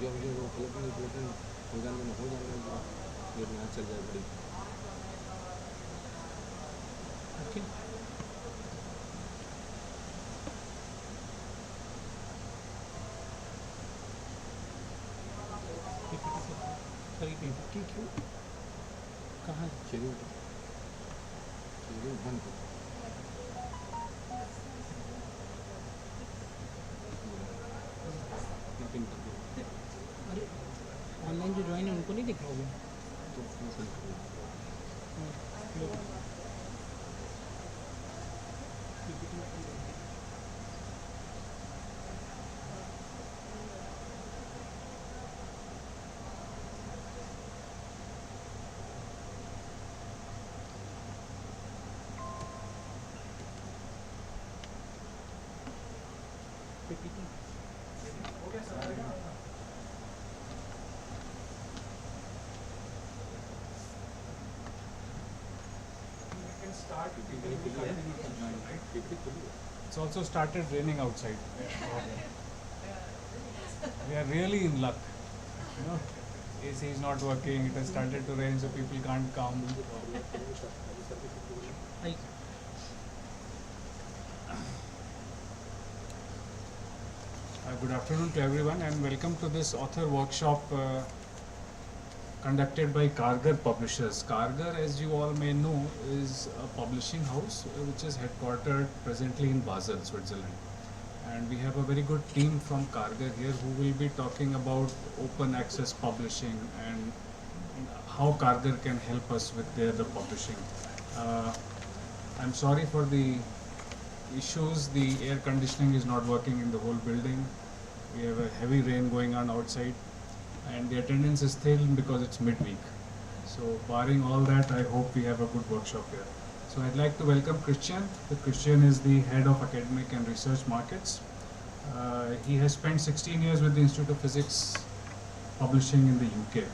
Okay. PPT क्यों कहाँ schedule बंद अरे ऑनलाइन जो ज्वाइन है उनको नहीं दिखाओगे It's also started raining outside. We are really in luck. You know, AC is not working. It has started to rain, so people can't come. Good afternoon to everyone, and welcome to this author workshop conducted by Kargar Publishers. Kargar, as you all may know, is a publishing house which is headquartered presently in Basel, Switzerland. And we have a very good team from Kargar here who will be talking about open access publishing and how Kargar can help us with their publishing. I'm sorry for the issues. The air conditioning is not working in the whole building. We have a heavy rain going on outside, and the attendance is thin because it's midweek. So barring all that, I hope we have a good workshop here. So I'd like to welcome Christian. Christian is the head of academic and research markets. He has spent 16 years with the Institute of Physics publishing in the UK.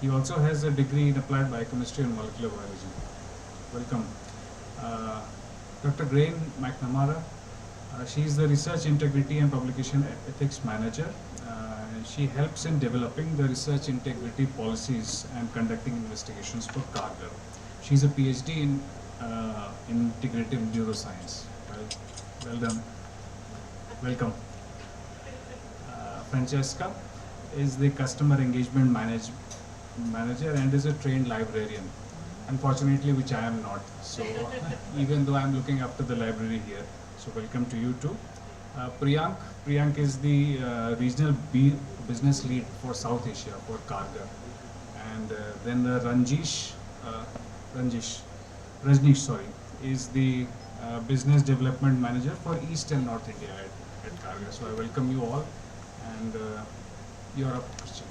He also has a degree in applied biochemistry and molecular biology. Welcome. Dr. Grain McNamara. She is the Research Integrity and Publication Ethics Manager. She helps in developing the research integrity policies and conducting investigations for Kargar. She's a PhD in integrative neuroscience. Well done. Welcome. Francesca is the Customer Engagement Manager and is a trained librarian. Unfortunately, which I am not. So even though I'm looking after the library here. So welcome to you too. Priyank is the regional business lead for South Asia for Kargar. And then Rajneesh, is the business development manager for East and North India at Kargar. So I welcome you all, and you're up, Christian.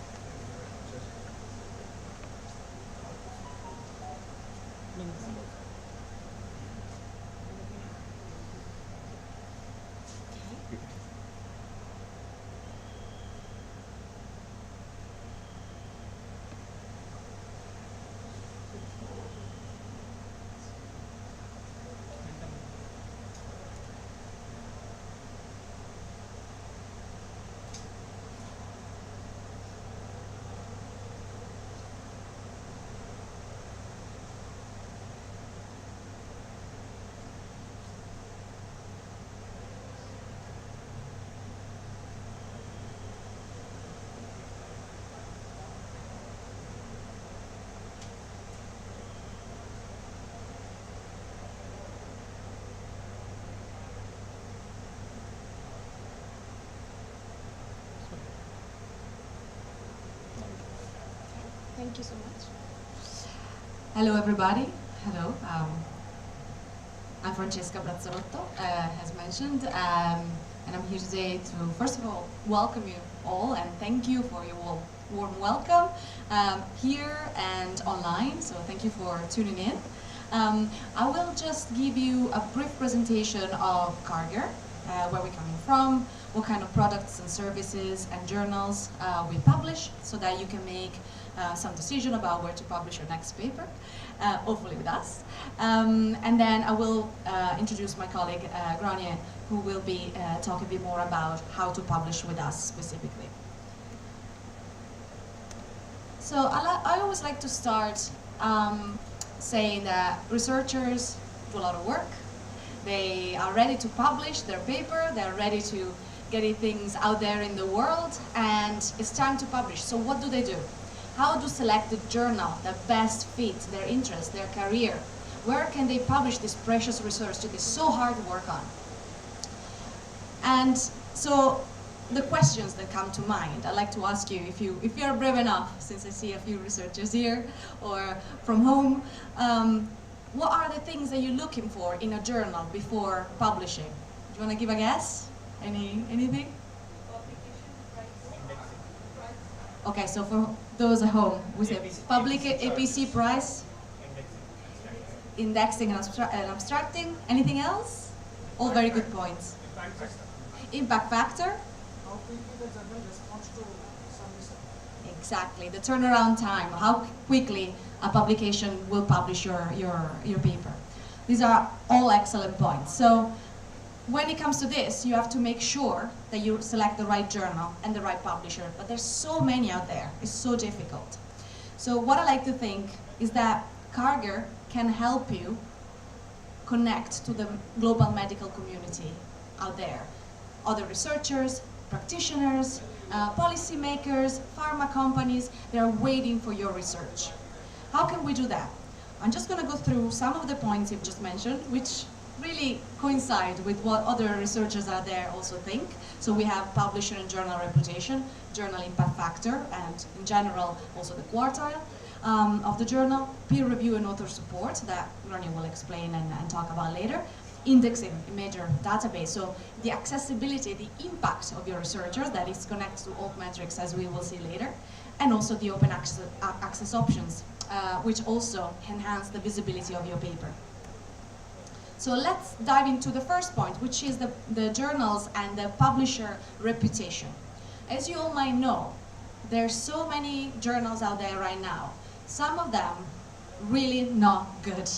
Thank you so much. Hello, everybody. Hello. I'm Francesca Brazzarotto, as mentioned, and I'm here today to, first of all, welcome you all and thank you for your warm welcome here and online. So thank you for tuning in. I will just give you a brief presentation of Kargar, where we're coming from, what kind of products and services and journals we publish, so that you can make some decision about where to publish your next paper, hopefully with us. And then I will introduce my colleague Grania, who will be talking a bit more about how to publish with us specifically. So I always like to start saying that researchers do a lot of work. They are ready to publish their paper, they're ready to get things out there in the world, and it's time to publish. So what do they do? How to select the journal that best fits their interest, their career? Where can they publish this precious research that is so hard to work on? And so the questions that come to mind, I'd like to ask you, if you're brave enough, since I see a few researchers here or from home, what are the things that you're looking for in a journal before publishing? Do you want to give a guess? Anything? Okay, so for those at home, we say public APC price, indexing and abstracting. Anything else? All very good points. Impact factor. How quickly the journal responds to some research. Exactly, the turnaround time, how quickly a publication will publish your paper. These are all excellent points. So when it comes to this, you have to make sure that you select the right journal and the right publisher. But there's so many out there, it's so difficult. So what I like to think is that Karger can help you connect to the global medical community out there. Other researchers, practitioners, policymakers, pharma companies, they're waiting for your research. How can we do that? I'm just going to go through some of the points you've just mentioned, which really coincide with what other researchers out there also think. So we have publisher and journal reputation, journal impact factor, and in general also the quartile of the journal, peer review and author support that Ronnie will explain and talk about later, indexing in major database, so the accessibility, the impact of your researchers that is connected to altmetrics as we will see later, and also the open access options, which also enhance the visibility of your paper. So let's dive into the first point, which is the journals and the publisher reputation. As you all might know, there are so many journals out there right now. Some of them really not good.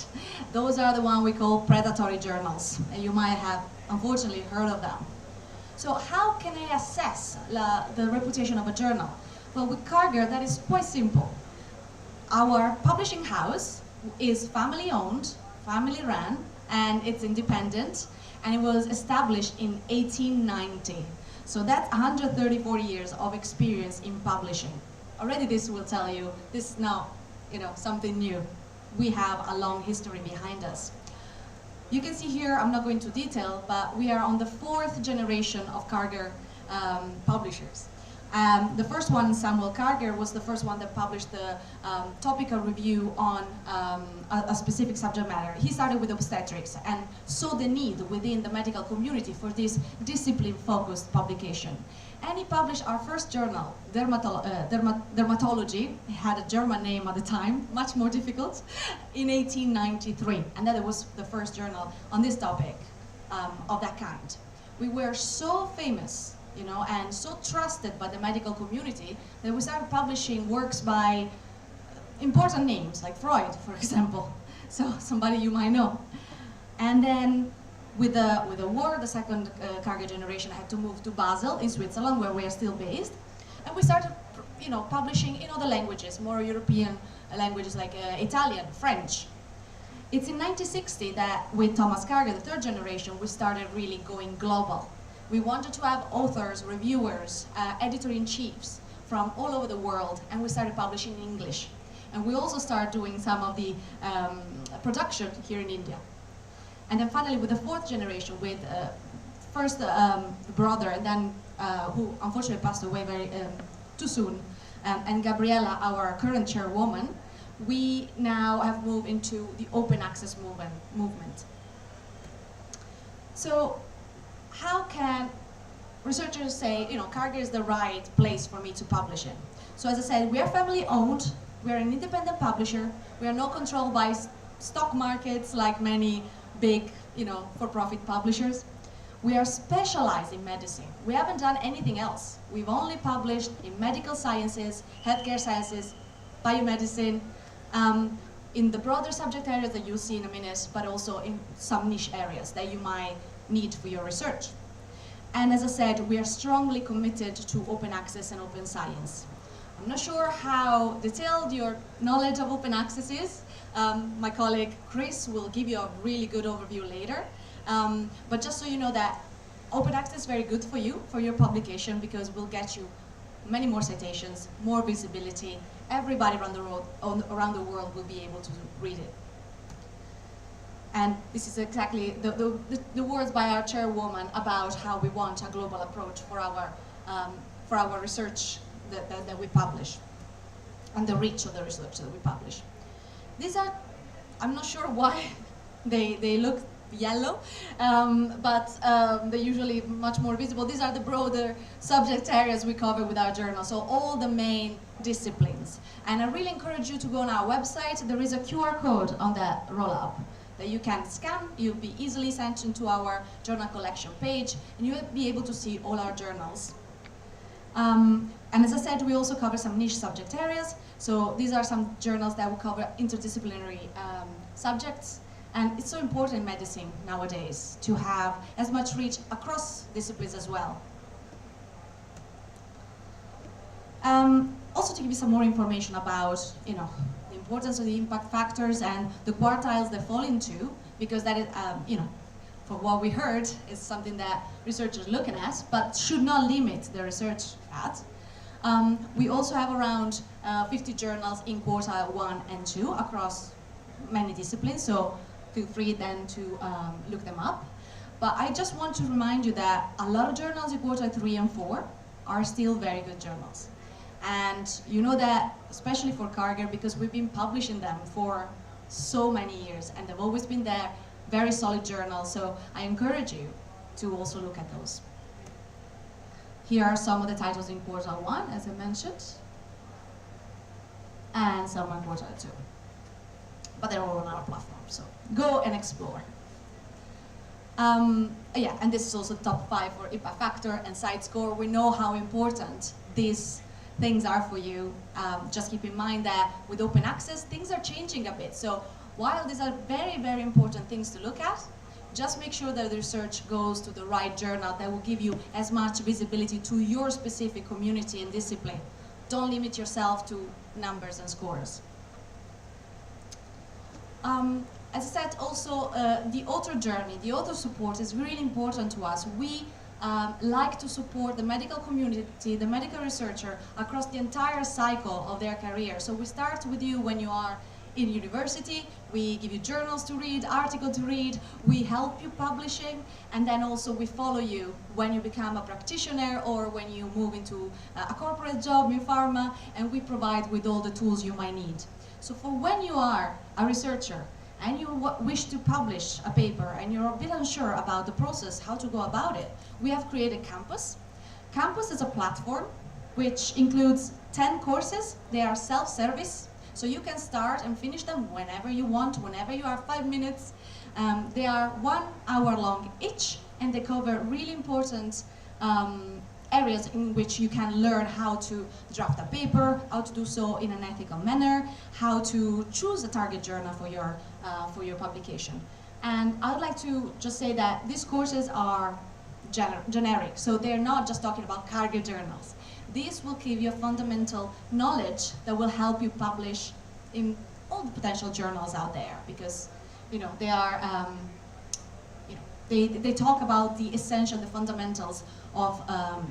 Those are the one we call predatory journals, and you might have unfortunately heard of them. So how can I assess the reputation of a journal? Well, with Karger, that is quite simple. Our publishing house is family owned, family run, and it's independent, and it was established in 1890. So that's 134 years of experience in publishing. Already this will tell you, this is not something new. We have a long history behind us. You can see here, I'm not going into detail, but we are on the 4th generation of Karger publishers. The first one, Samuel Karger, was the first one that published the topical review on a specific subject matter. He started with obstetrics and saw the need within the medical community for this discipline-focused publication. And he published our first journal, Dermatology. It had a German name at the time, much more difficult, in 1893. And that was the first journal on this topic of that kind. We were so famous, and so trusted by the medical community that we started publishing works by important names, like Freud, for example. So somebody you might know. And then with the war, the second Karger generation had to move to Basel in Switzerland, where we are still based. And we started publishing in other languages, more European languages like Italian, French. It's in 1960 that with Thomas Karger, the third generation, we started really going global. We wanted to have authors, reviewers, editor-in-chiefs from all over the world, and we started publishing in English. And we also started doing some of the production here in India. And then finally, with the fourth generation, with first brother, and then who unfortunately passed away very too soon, and Gabriella, our current chairwoman, we now have moved into the open access movement. So how can researchers say, Karger is the right place for me to publish in? So as I said, we are family owned, we are an independent publisher, we are not controlled by stock markets like many big, for-profit publishers. We are specialized in medicine. We haven't done anything else. We've only published in medical sciences, healthcare sciences, biomedicine, in the broader subject areas that you'll see in a minute, but also in some niche areas that you might need for your research. And as I said, we are strongly committed to open access and open science. I'm not sure how detailed your knowledge of open access is. My colleague Chris will give you a really good overview later. But just so you know that open access is very good for you, for your publication, because we'll get you many more citations, more visibility. Everybody around the world will be able to read it. And this is exactly the words by our chairwoman about how we want a global approach for our research that we publish, and the reach of the research that we publish. These are, I'm not sure why they look yellow, but they're usually much more visible. These are the broader subject areas we cover with our journal, so all the main disciplines. And I really encourage you to go on our website. There is a QR code on that roll-up that you can scan. You'll be easily sent into our journal collection page, and you'll be able to see all our journals. And as I said, we also cover some niche subject areas. So these are some journals that will cover interdisciplinary subjects. And it's so important in medicine nowadays to have as much reach across disciplines as well. Also to give you some more information about, the importance of the impact factors and the quartiles they fall into, because that is, for what we heard, is something that researchers are looking at, but should not limit the research at. We also have around 50 journals in quartile 1 and 2 across many disciplines, so feel free then to look them up. But I just want to remind you that a lot of journals in quartile 3 and 4 are still very good journals. And you know that, especially for Karger, because we've been publishing them for so many years, and they've always been there, very solid journals, so I encourage you to also look at those. Here are some of the titles in quartile 1, as I mentioned, and some in quartile 2. But they're all on our platform, so go and explore. Yeah, and this is also top 5 for impact factor and site score. We know how important these things are for you. Just keep in mind that with open access, things are changing a bit. So while these are very, very important things to look at, just make sure that the research goes to the right journal that will give you as much visibility to your specific community and discipline. Don't limit yourself to numbers and scores. As I said, also the author journey, the author support is really important to us. We like to support the medical community, the medical researcher, across the entire cycle of their career. So we start with you when you are in university, we give you journals to read, articles to read, we help you publishing, and then also we follow you when you become a practitioner or when you move into a corporate job in pharma, and we provide with all the tools you might need. So for when you are a researcher and you wish to publish a paper and you're a bit unsure about the process, how to go about it, we have created Campus. Campus is a platform which includes 10 courses. They are self-service, so you can start and finish them whenever you want, whenever you have 5 minutes. They are 1 hour long each, and they cover really important areas in which you can learn how to draft a paper, how to do so in an ethical manner, how to choose a target journal for your publication. And I'd like to just say that these courses are generic, so they're not just talking about Karger journals. This will give you a fundamental knowledge that will help you publish in all the potential journals out there, because they are they talk about the essential, the fundamentals of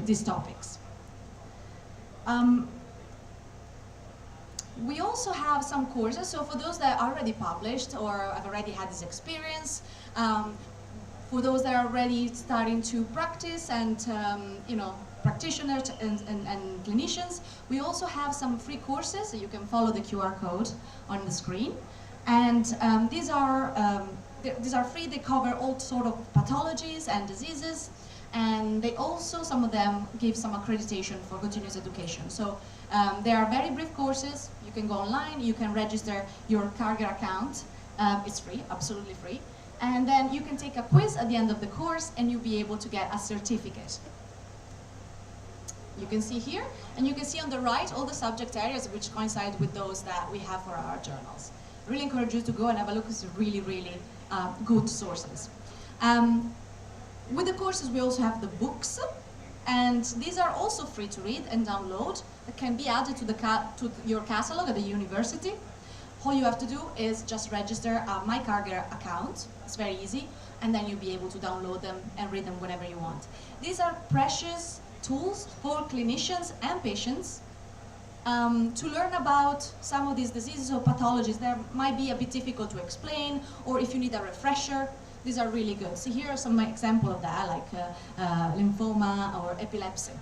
these topics. We also have some courses, so for those that are already published or have already had this experience, for those that are already starting to practice and practitioners and clinicians, we also have some free courses, so you can follow the QR code on the screen. And these are free. They cover all sort of pathologies and diseases, and they also, some of them, give some accreditation for continuous education. So they are very brief courses. You can go online, you can register your Karger account. It's free, absolutely free. And then you can take a quiz at the end of the course, and you'll be able to get a certificate. You can see here, and you can see on the right all the subject areas which coincide with those that we have for our journals. I really encourage you to go and have a look. It's really, really good sources. With the courses, we also have the books. And these are also free to read and download. That can be added to your catalog at the university. All you have to do is just register a MyCarger account. It's very easy, and then you'll be able to download them and read them whenever you want. These are precious tools for clinicians and patients to learn about some of these diseases or pathologies that might be a bit difficult to explain, or if you need a refresher, these are really good. So here are some examples of that, like lymphoma or epilepsy.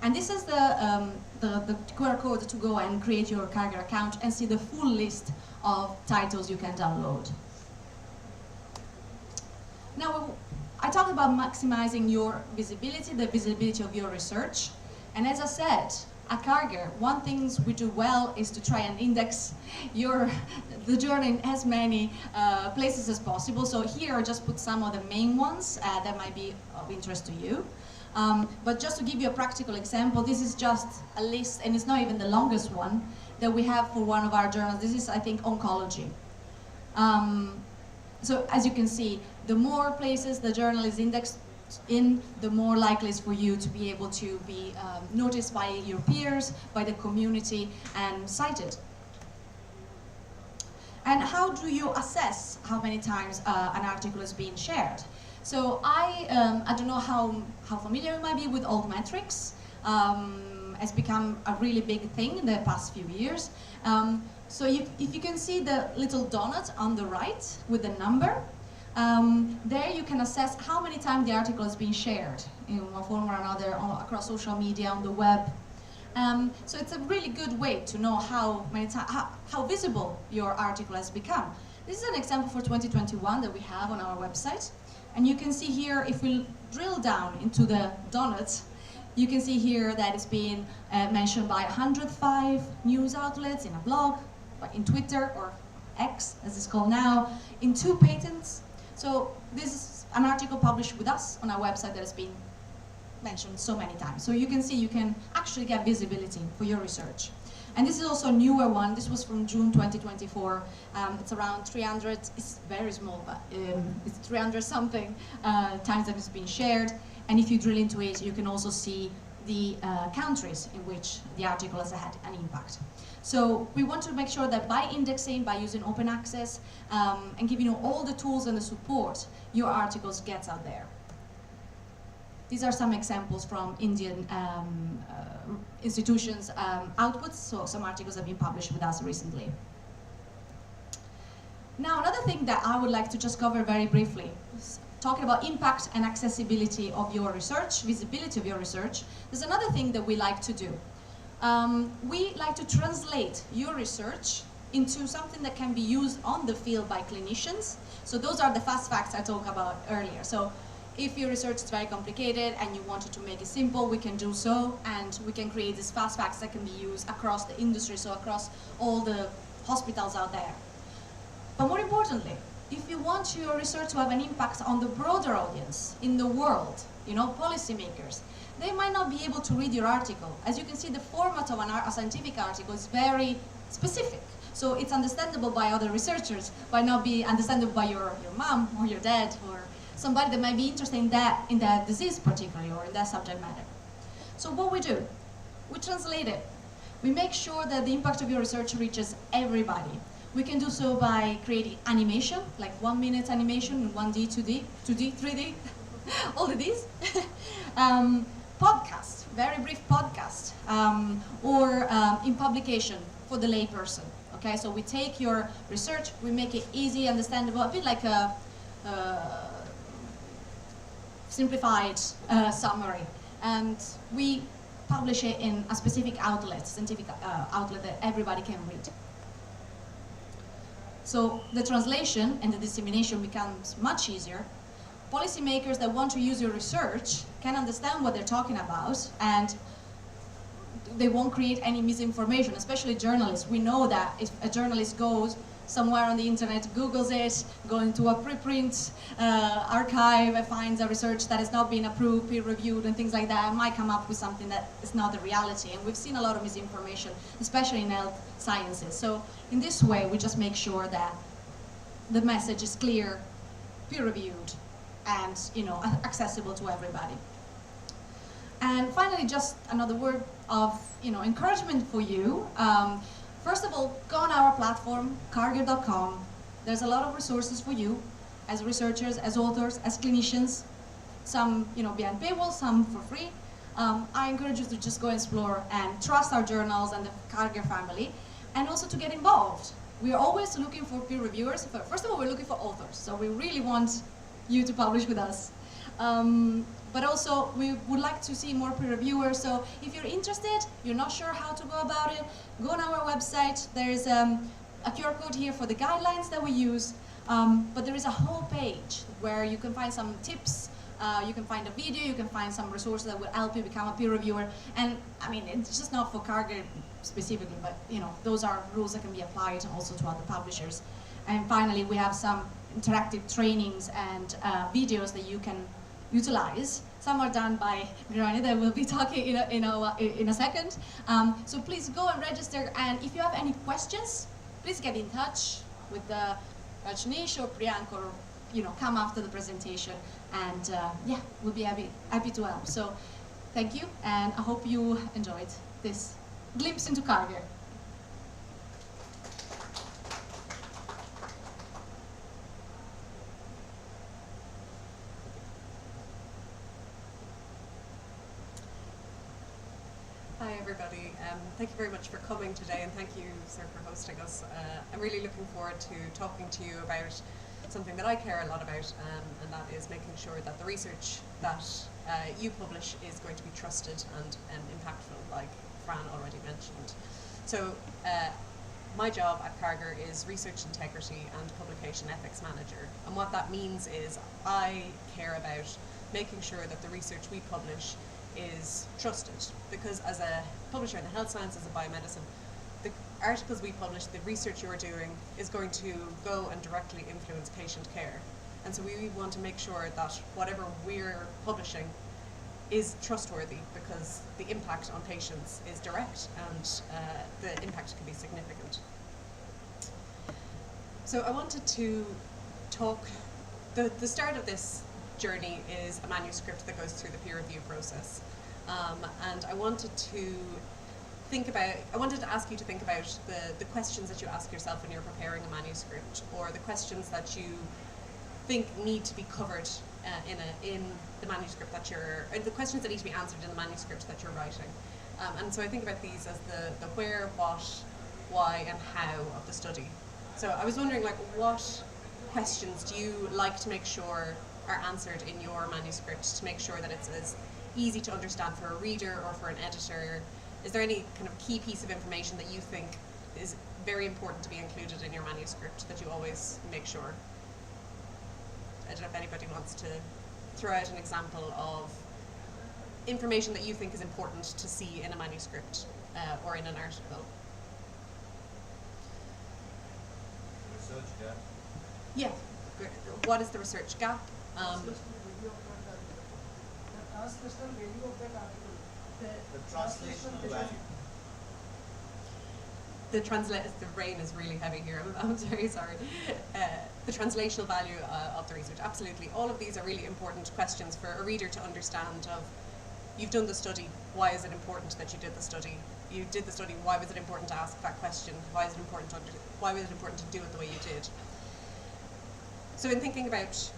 And this is the QR code to go and create your Carger account and see the full list of titles you can download. Now, I talked about maximizing your visibility, the visibility of your research. And as I said, at Carger, one thing we do well is to try and index the journal in as many places as possible. So here I just put some of the main ones that might be of interest to you. But just to give you a practical example, this is just a list, and it's not even the longest one, that we have for one of our journals. This is, I think, oncology. So as you can see, the more places the journal is indexed in, the more likely it's for you to be able to be noticed by your peers, by the community, and cited. And how do you assess how many times an article is being shared? So I don't know how familiar you might be with Altmetrics. It's become a really big thing in the past few years. So if you can see the little donut on the right with the number, there you can assess how many times the article has been shared in one form or another across social media, on the web. So it's a really good way to know how visible your article has become. This is an example for 2021 that we have on our website. And you can see here, if we drill down into the donut, you can see here that it's being mentioned by 105 news outlets, in a blog, in Twitter, or X, as it's called now, in 2 patents. So this is an article published with us on our website that has been mentioned so many times. So you can see you can actually get visibility for your research. And this is also a newer one. This was from June 2024. It's around 300, it's very small, but it's 300 something times that it's been shared. And if you drill into it, you can also see the countries in which the article has had an impact. So we want to make sure that by indexing, by using open access, and giving you all the tools and the support, your articles get out there. These are some examples from Indian institutions' outputs, so some articles have been published with us recently. Now, another thing that I would like to just cover very briefly, talking about impact and accessibility of your research, visibility of your research, there's another thing that we like to do. We like to translate your research into something that can be used on the field by clinicians. So those are the fast facts I talked about earlier. So if your research is very complicated and you wanted to make it simple, we can do so, and we can create these fast facts that can be used across the industry, so across all the hospitals out there. But more importantly, if you want your research to have an impact on the broader audience in the world, policymakers, they might not be able to read your article. As you can see, the format of a scientific article is very specific. So it's understandable by other researchers, but not be understandable by your mom or your dad or somebody that might be interested in that disease particularly, or in that subject matter. So what we do, we translate it. We make sure that the impact of your research reaches everybody. We can do so by creating animation, like 1 minute animation, 1D, 2D, 2D, 3D, all of these. Podcast, very brief podcast, or in publication for the layperson. Okay, so we take your research, we make it easy, understandable, a bit like a simplified summary, and we publish it in a specific outlet, scientific outlet that everybody can read. So the translation and the dissemination becomes much easier. Policymakers that want to use your research can understand what they're talking about, and they won't create any misinformation, especially journalists. We know that if a journalist goes somewhere on the internet, Googles it, go into a preprint archive and finds a research that has not been approved, peer-reviewed, and things like that, might come up with something that is not the reality. And we've seen a lot of misinformation, especially in health sciences. So in this way, we just make sure that the message is clear, peer-reviewed, and accessible to everybody. And finally, just another word of encouragement for you. First of all, go on our platform, karger.com. There's a lot of resources for you as researchers, as authors, as clinicians. Some behind paywall, some for free. I encourage you to just go explore and trust our journals and the Karger family, and also to get involved. We are always looking for peer reviewers. First of all, we're looking for authors, so we really want you to publish with us. But also, we would like to see more peer reviewers, so if you're interested, you're not sure how to go about it, go on our website. There's a QR code here for the guidelines that we use, but there is a whole page where you can find some tips, you can find a video, you can find some resources that will help you become a peer reviewer. And I mean, it's just not for Karger specifically, but those are rules that can be applied also to other publishers. And finally, we have some interactive trainings and videos that you can utilize. Some are done by Granny that we'll be talking in a second. So please go and register, and if you have any questions, please get in touch with Rajneesh or Priyank, or come after the presentation, and yeah, we'll be happy to help. So thank you, and I hope you enjoyed this glimpse into Karger. Hi everybody, thank you very much for coming today, and thank you, sir, for hosting us. I'm really looking forward to talking to you about something that I care a lot about, and that is making sure that the research that you publish is going to be trusted and impactful, like Fran already mentioned. So my job at Karger is Research Integrity and Publication Ethics Manager, and what that means is I care about making sure that the research we publish is trusted, because as a publisher in the health sciences and biomedicine, the articles we publish, the research you're doing, is going to go and directly influence patient care. And so we want to make sure that whatever we're publishing is trustworthy, because the impact on patients is direct, and the impact can be significant. So I wanted to talk, the start of this journey is a manuscript that goes through the peer review process. And I wanted to ask you to think about the questions that you ask yourself when you're preparing a manuscript, or the questions that you think need to be covered in the manuscript that you're, or the questions that need to be answered in the manuscript that you're writing. And so I think about these as the where, what, why, and how of the study. So I was wondering, like, what questions do you like to make sure are answered in your manuscript, to make sure that it's as easy to understand for a reader or for an editor? Is there any kind of key piece of information that you think is very important to be included in your manuscript that you always make sure? I don't know if anybody wants to throw out an example of information that you think is important to see in a manuscript or in an article. Research gap. Yeah. What is the research gap? The translational value. The rain is really heavy here. I'm very sorry. The translational value of the research. Absolutely. All of these are really important questions for a reader to understand. Of, you've done the study. Why is it important that you did the study? You did the study. Why was it important to ask that question? Why is it important to why was it important to do it the way you did? So in thinking about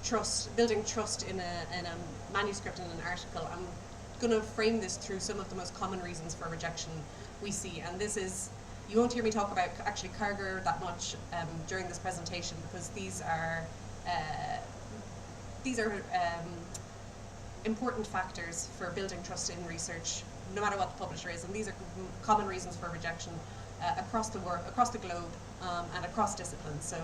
trust, building trust in a manuscript, in an article, I'm going to frame this through some of the most common reasons for rejection we see. And this is, you won't hear me talk about actually Karger that much during this presentation, because these are important factors for building trust in research, no matter what the publisher is. And these are common reasons for rejection across the globe and across disciplines. So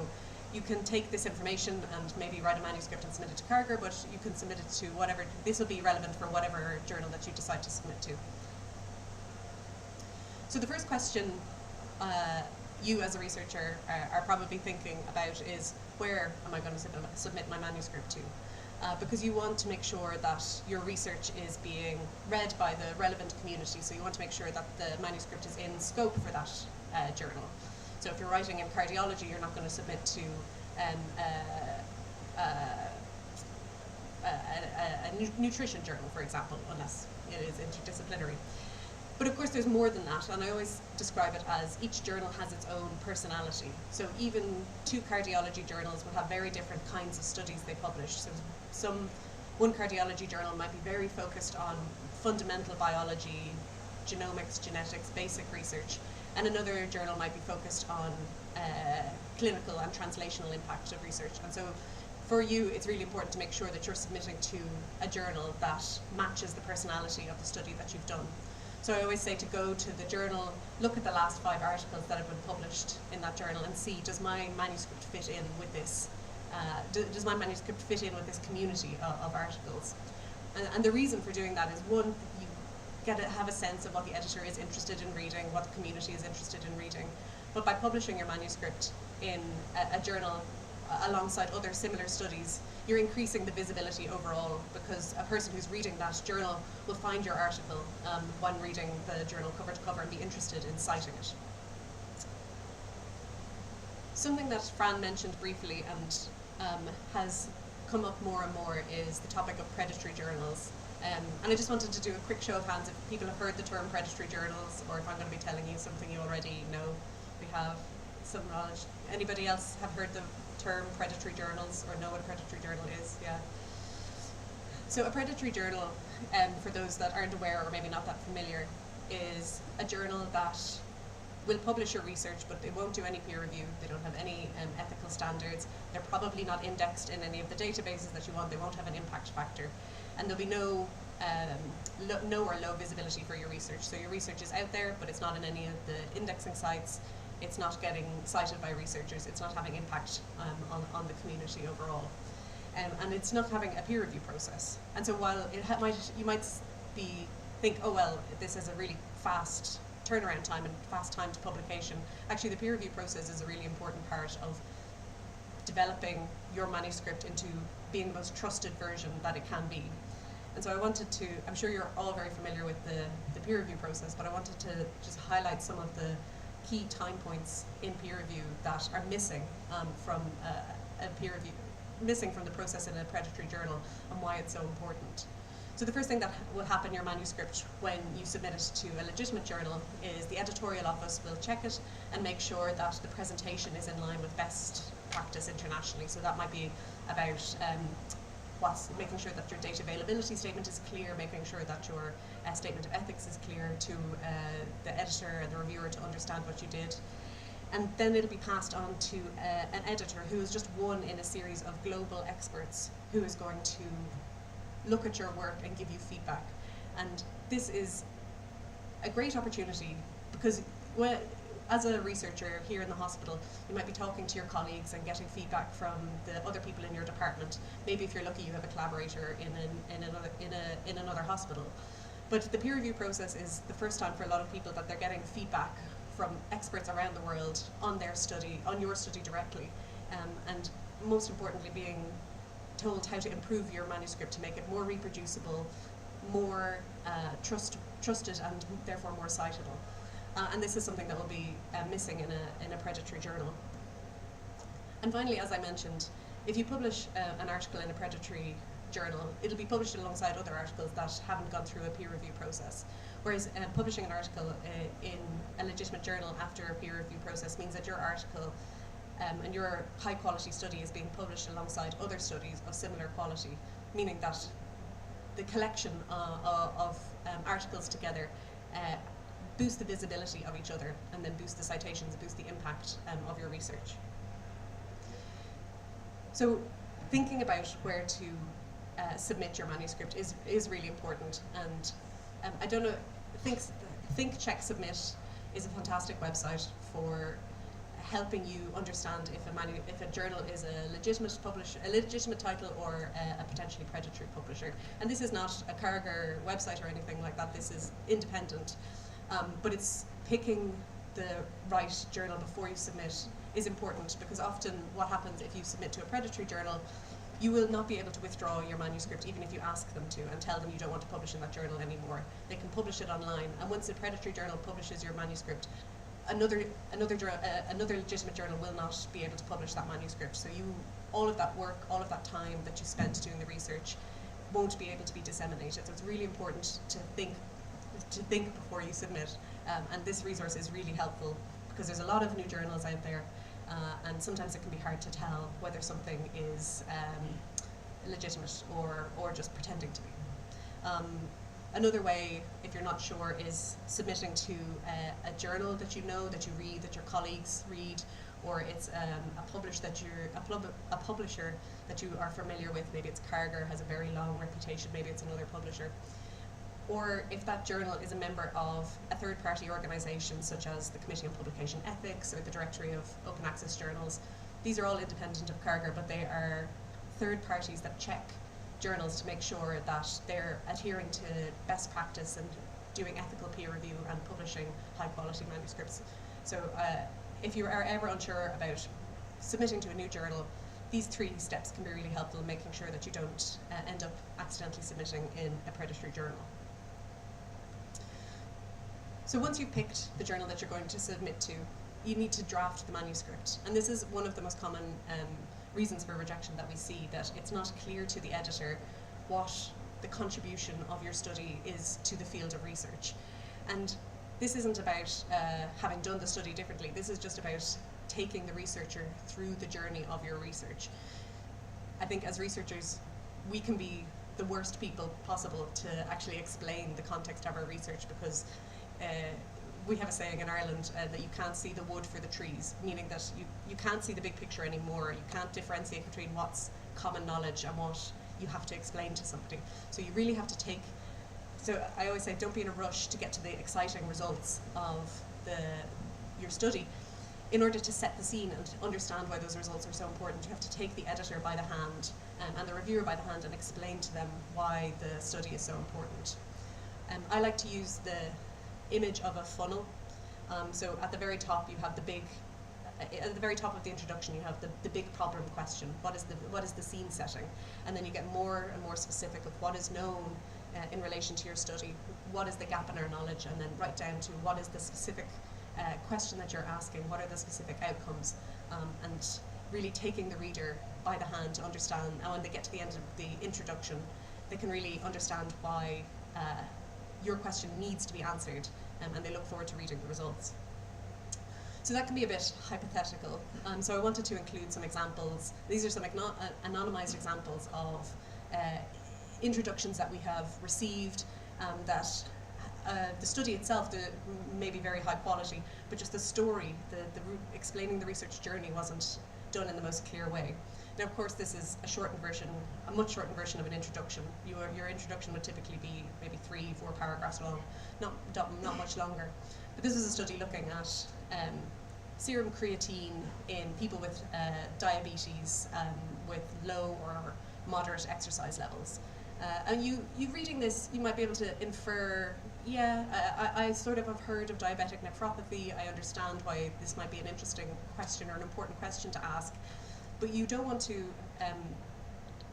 you can take this information and maybe write a manuscript and submit it to Karger, but you can submit it to whatever, this will be relevant for whatever journal that you decide to submit to. So the first question you as a researcher are probably thinking about is, where am I going to submit my manuscript to? Because you want to make sure that your research is being read by the relevant community, so you want to make sure that the manuscript is in scope for that journal. So if you're writing in cardiology, you're not going to submit to nutrition journal, for example, unless it is interdisciplinary. But of course there's more than that, and I always describe it as each journal has its own personality. So even two cardiology journals will have very different kinds of studies they publish. So one cardiology journal might be very focused on fundamental biology, genomics, genetics, basic research, and another journal might be focused on clinical and translational impact of research. And so for you, it's really important to make sure that you're submitting to a journal that matches the personality of the study that you've done. So I always say to go to the journal, look at the last 5 articles that have been published in that journal and see, does my manuscript fit in with this? Does my manuscript fit in with this community of articles? And the reason for doing that is, one, you get to have a sense of what the editor is interested in reading, what the community is interested in reading. But by publishing your manuscript in a journal alongside other similar studies, you're increasing the visibility overall, because a person who's reading that journal will find your article when reading the journal cover to cover and be interested in citing it. Something that Fran mentioned briefly and has come up more and more is the topic of predatory journals. And I just wanted to do a quick show of hands if people have heard the term predatory journals, or if I'm going to be telling you something you already know. We have some knowledge. Anybody else have heard the term predatory journals or know what a predatory journal is? Yeah. So a predatory journal, for those that aren't aware or maybe not that familiar, is a journal that will publish your research, but they won't do any peer review. They don't have any ethical standards. They're probably not indexed in any of the databases that you want. They won't have an impact factor, and there'll be no or low visibility for your research. So your research is out there, but it's not in any of the indexing sites. It's not getting cited by researchers. It's not having impact on the community overall, and it's not having a peer review process. And so while you might think, oh well, this is a really fast turnaround time and fast time to publication. Actually, the peer review process is a really important part of developing your manuscript into being the most trusted version that it can be. And so I wanted to, I'm sure you're all very familiar with the peer review process, but I wanted to just highlight some of the key time points in peer review that are missing from a peer review, missing from the process in a predatory journal, and why it's so important. So the first thing that will happen in your manuscript when you submit it to a legitimate journal is the editorial office will check it and make sure that the presentation is in line with best practice internationally. So that might be about making sure that your data availability statement is clear, making sure that your statement of ethics is clear to the editor and the reviewer to understand what you did. And then it'll be passed on to an editor who is just one in a series of global experts who is going to look at your work and give you feedback. And this is a great opportunity because as a researcher here in the hospital, you might be talking to your colleagues and getting feedback from the other people in your department. Maybe if you're lucky, you have a collaborator in another hospital. But the peer review process is the first time for a lot of people that they're getting feedback from experts around the world on their study, on your study directly, and most importantly being told how to improve your manuscript to make it more reproducible, more trusted and therefore more citable. And this is something that will be missing in a predatory journal. And finally, as I mentioned, if you publish an article in a predatory journal, it'll be published alongside other articles that haven't gone through a peer review process. Whereas publishing an article in a legitimate journal after a peer review process means that your article and your high quality study is being published alongside other studies of similar quality, meaning that the collection of articles together boost the visibility of each other and then boost the citations, boost the impact of your research. So thinking about where to submit your manuscript is really important, and I don't know, Think, Check, Submit is a fantastic website for helping you understand if a journal is a legitimate title or a potentially predatory publisher. And this is not a Carragher website or anything like that. This is independent, but it's picking the right journal before you submit is important, because often what happens if you submit to a predatory journal, you will not be able to withdraw your manuscript even if you ask them to and tell them you don't want to publish in that journal anymore. They can publish it online, and once a predatory journal publishes your manuscript, another legitimate journal will not be able to publish that manuscript. So all of that work, all of that time that you spent doing the research won't be able to be disseminated. So it's really important to think before you submit. And this resource is really helpful because there's a lot of new journals out there, and sometimes it can be hard to tell whether something is legitimate or just pretending to be. Another way, if you're not sure, is submitting to a journal that you know, that you read, that your colleagues read, or it's a publisher that you are familiar with. Maybe it's Carger, has a very long reputation, maybe it's another publisher. Or if that journal is a member of a third-party organisation such as the Committee on Publication Ethics or the Directory of Open Access Journals. These are all independent of Carger, but they are third parties that check journals to make sure that they're adhering to best practice and doing ethical peer review and publishing high-quality manuscripts. So if you are ever unsure about submitting to a new journal, these 3 steps can be really helpful in making sure that you don't end up accidentally submitting in a predatory journal. So once you've picked the journal that you're going to submit to, you need to draft the manuscript. And this is one of the most common reasons for rejection that we see, that it's not clear to the editor what the contribution of your study is to the field of research. And this isn't about having done the study differently. This is just about taking the researcher through the journey of your research. I think as researchers, we can be the worst people possible to actually explain the context of our research, because we have a saying in Ireland that you can't see the wood for the trees, meaning that you can't see the big picture anymore. You can't differentiate between what's common knowledge and what you have to explain to somebody. So you really have to take, so I always say, don't be in a rush to get to the exciting results of your study. In order to set the scene and to understand why those results are so important, you have to take the editor by the hand and the reviewer by the hand and explain to them why the study is so important. I like to use the image of a funnel. So at the very top you have the big, at the very top of the introduction you have the big problem question. What is the scene setting? And then you get more and more specific of what is known in relation to your study, what is the gap in our knowledge, and then right down to what is the specific question that you're asking, what are the specific outcomes, and really taking the reader by the hand to understand, and when they get to the end of the introduction, they can really understand why your question needs to be answered, and they look forward to reading the results. So that can be a bit hypothetical. So I wanted to include some examples. These are some anonymized examples of introductions that we have received that the study itself may be very high quality, but just the story, explaining the research journey wasn't done in the most clear way. Now, of course, this is a shortened version, a much shortened version of an introduction. Your introduction would typically be maybe 3-4 paragraphs long, not much longer. But this is a study looking at serum creatine in people with diabetes with low or moderate exercise levels. And you reading this, you might be able to infer, I sort of have heard of diabetic nephropathy. I understand why this might be an interesting question or an important question to ask. But you don't want to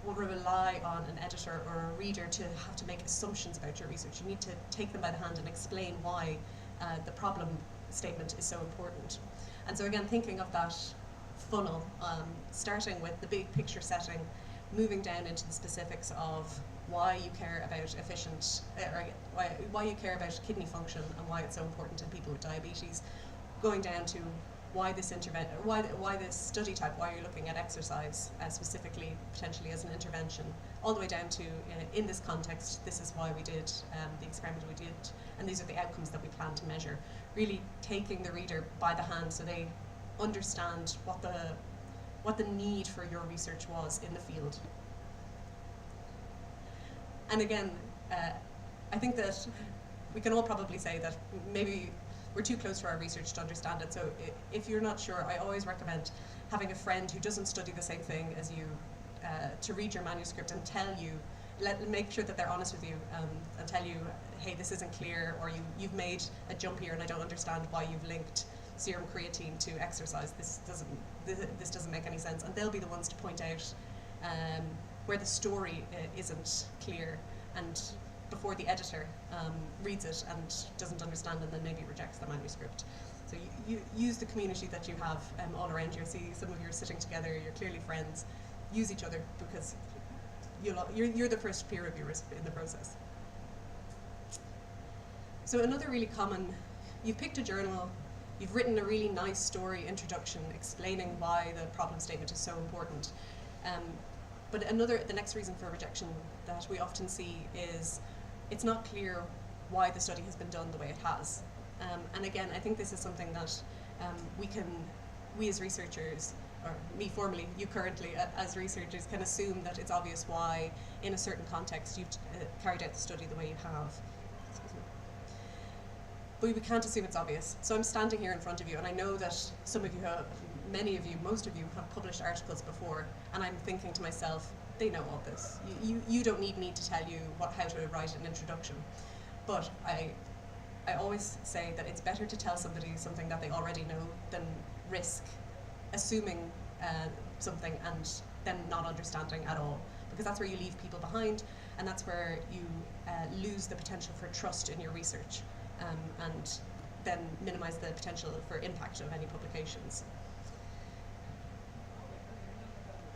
rely on an editor or a reader to have to make assumptions about your research. You need to take them by the hand and explain why the problem statement is so important. And so again, thinking of that funnel, starting with the big picture setting, moving down into the specifics of why you care about why you care about kidney function and why it's so important in people with diabetes, going down to why this why this study type, why you're looking at exercise specifically, potentially as an intervention, all the way down to, in this context, this is why we did the experiment we did, and these are the outcomes that we plan to measure. Really taking the reader by the hand so they understand what the need for your research was in the field. And again, I think that we can all probably say that maybe we're too close to our research to understand it. So if you're not sure, I always recommend having a friend who doesn't study the same thing as you to read your manuscript and tell you, make sure that they're honest with you and tell you, hey, this isn't clear, or you've made a jump here and I don't understand why you've linked serum creatine to exercise. This doesn't make any sense. And they'll be the ones to point out where the story isn't clear, and before the editor reads it and doesn't understand and then maybe rejects the manuscript. So you use the community that you have all around you. I see some of you are sitting together, you're clearly friends. Use each other, because you're the first peer reviewers in the process. So another really common, you've picked a journal, you've written a really nice story introduction explaining why the problem statement is so important. But the next reason for rejection that we often see is it's not clear why the study has been done the way it has. And again, I think this is something that we as researchers, or me formerly, you currently as researchers, can assume that it's obvious why in a certain context you've carried out the study the way you have. But we can't assume it's obvious. So I'm standing here in front of you, and I know that some of you have, many of you, most of you have published articles before, and I'm thinking to myself, they know all this. You don't need me to tell you how to write an introduction. But I always say that it's better to tell somebody something that they already know than risk assuming something and then not understanding at all. Because that's where you leave people behind, and that's where you lose the potential for trust in your research. And then minimize the potential for impact of any publications.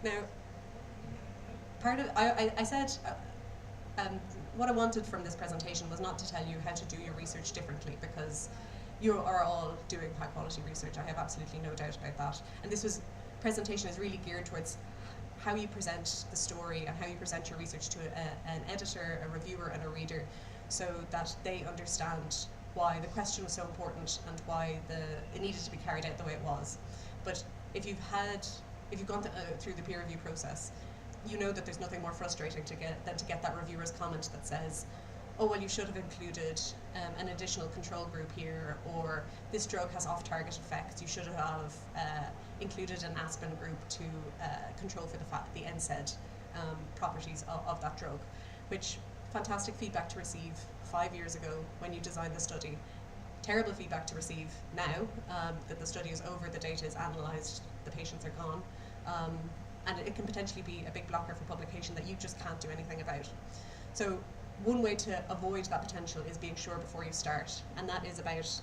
Now, I said what I wanted from this presentation was not to tell you how to do your research differently, because you are all doing high quality research. I have absolutely no doubt about that. And this presentation is really geared towards how you present the story and how you present your research to an editor, a reviewer, and a reader, so that they understand why the question was so important and why it needed to be carried out the way it was. But if you've gone through the peer review process, you know that there's nothing more frustrating than to get that reviewer's comment that says, oh, well, you should have included an additional control group here, or this drug has off-target effects, you should have included an Aspen group to control for the NSAID properties of that drug, which fantastic feedback to receive 5 years ago when you designed the study. Terrible feedback to receive now that the study is over, the data is analysed, the patients are gone, and it can potentially be a big blocker for publication that you just can't do anything about. So one way to avoid that potential is being sure before you start, and that is about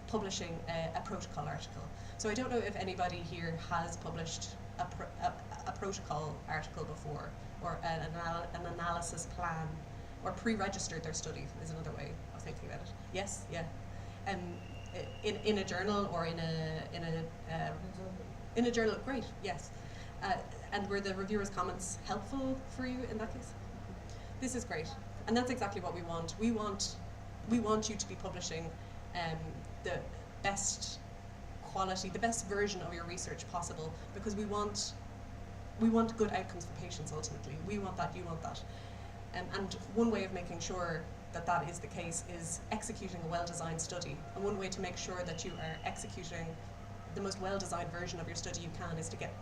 publishing a protocol article. So I don't know if anybody here has published a protocol article before, or an analysis plan, or pre-registered their study is another way of thinking about it. Yes, yeah. In a journal or in a journal, great, yes. And were the reviewers' comments helpful for you in that case? This is great, and that's exactly what we want. We want you to be publishing the best quality, the best version of your research possible, because we want good outcomes for patients ultimately. We want that, you want that. And one way of making sure that that is the case is executing a well-designed study. And one way to make sure that you are executing the most well-designed version of your study you can is to get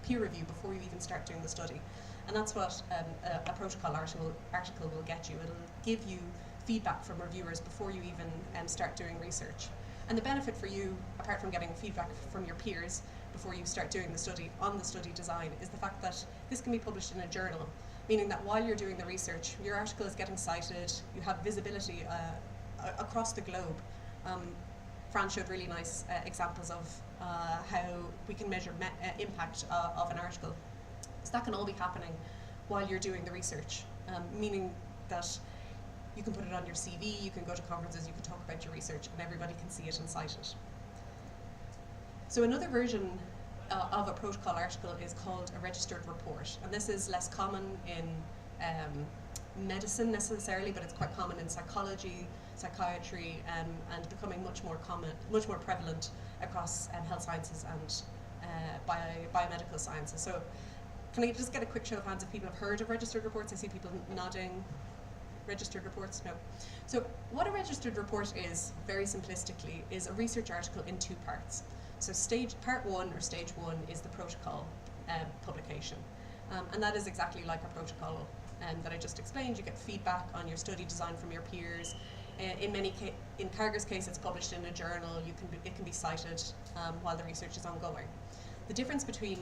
peer review before you even start doing the study. And that's what a protocol article will get you. It'll give you feedback from reviewers before you even start doing research. And the benefit for you, apart from getting feedback from your peers before you start doing the study on the study design, is the fact that this can be published in a journal, meaning that while you're doing the research, your article is getting cited, you have visibility across the globe. Fran showed really nice examples of how we can measure impact of an article. So that can all be happening while you're doing the research, meaning that you can put it on your CV, you can go to conferences, you can talk about your research, and everybody can see it and cite it. So another version of a protocol article is called a registered report, and this is less common in medicine necessarily, but it's quite common in psychology, psychiatry, and becoming much more prevalent across health sciences and biomedical sciences. So can I just get a quick show of hands if people have heard of registered reports? I see people nodding. Registered reports? No. So what a registered report is, very simplistically, is a research article in two parts. So part one is the protocol publication. And that is exactly like a protocol that I just explained. You get feedback on your study design from your peers. In CARGR's case, it's published in a journal. It can be cited while the research is ongoing. The difference between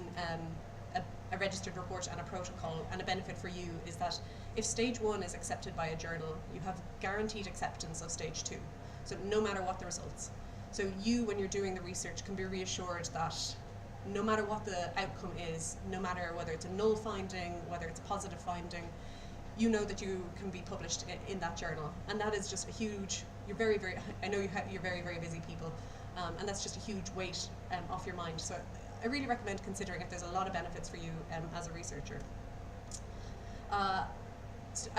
a registered report and a protocol, and a benefit for you, is that if stage one is accepted by a journal, you have guaranteed acceptance of stage two. So no matter what the results. So you, when you're doing the research, can be reassured that no matter what the outcome is, no matter whether it's a null finding, whether it's a positive finding, you know that you can be published in that journal. And that is just a huge, you're very, I know you're very, very busy people, and that's just a huge weight off your mind. So I really recommend considering if there's a lot of benefits for you as a researcher. So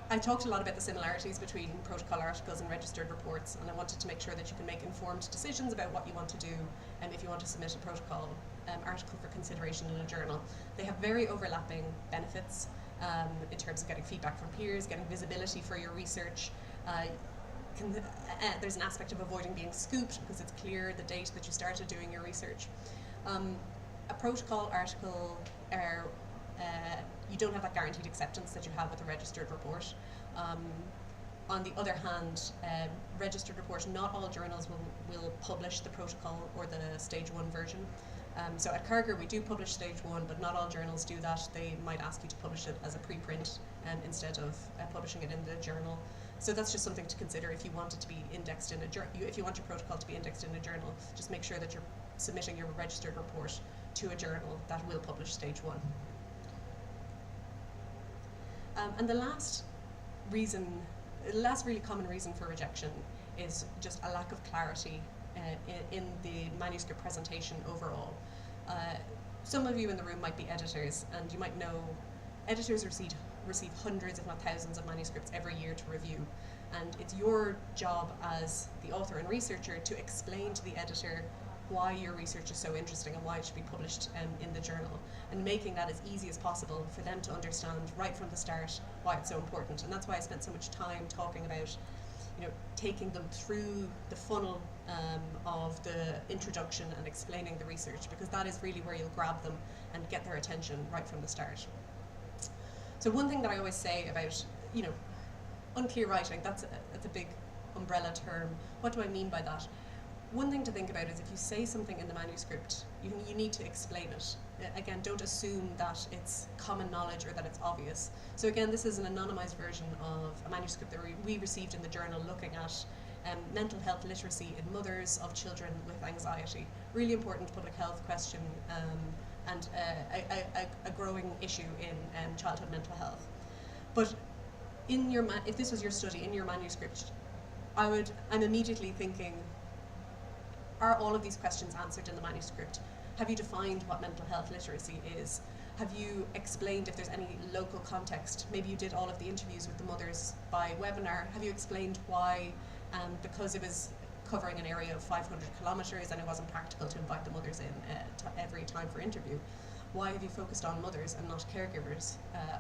I talked a lot about the similarities between protocol articles and registered reports, and I wanted to make sure that you can make informed decisions about what you want to do and if you want to submit a protocol article for consideration in a journal. They have very overlapping benefits in terms of getting feedback from peers, getting visibility for your research. There's an aspect of avoiding being scooped because it's clear the date that you started doing your research. A protocol article you don't have that guaranteed acceptance that you have with a registered report. On the other hand, registered reports, not all journals will publish the protocol or the stage 1 version. So at Carger we do publish stage 1, but not all journals do that. They might ask you to publish it as a preprint instead of publishing it in the journal. So that's just something to consider if you want it to be indexed in a if you want your protocol to be indexed in a journal. Just make sure that you're submitting your registered report to a journal that will publish stage 1. And the last really common reason for rejection is just a lack of clarity in the manuscript presentation overall. Some of you in the room might be editors, and you might know editors receive hundreds, if not thousands, of manuscripts every year to review. And it's your job as the author and researcher to explain to the editor why your research is so interesting and why it should be published in the journal, and making that as easy as possible for them to understand right from the start why it's so important. And that's why I spent so much time talking about, taking them through the funnel of the introduction and explaining the research, because that is really where you'll grab them and get their attention right from the start. So one thing that I always say about, unclear writing, that's a big umbrella term. What do I mean by that? One thing to think about is if you say something in the manuscript, you need to explain it. Again, don't assume that it's common knowledge or that it's obvious. So again, this is an anonymized version of a manuscript that we received in the journal looking at mental health literacy in mothers of children with anxiety. Really important public health question and a growing issue in childhood mental health. But if this was your study, in your manuscript, I'm immediately thinking, are all of these questions answered in the manuscript? Have you defined what mental health literacy is? Have you explained if there's any local context? Maybe you did all of the interviews with the mothers by webinar. Have you explained why, because it was covering an area of 500 kilometres and it wasn't practical to invite the mothers in every time for interview, why have you focused on mothers and not caregivers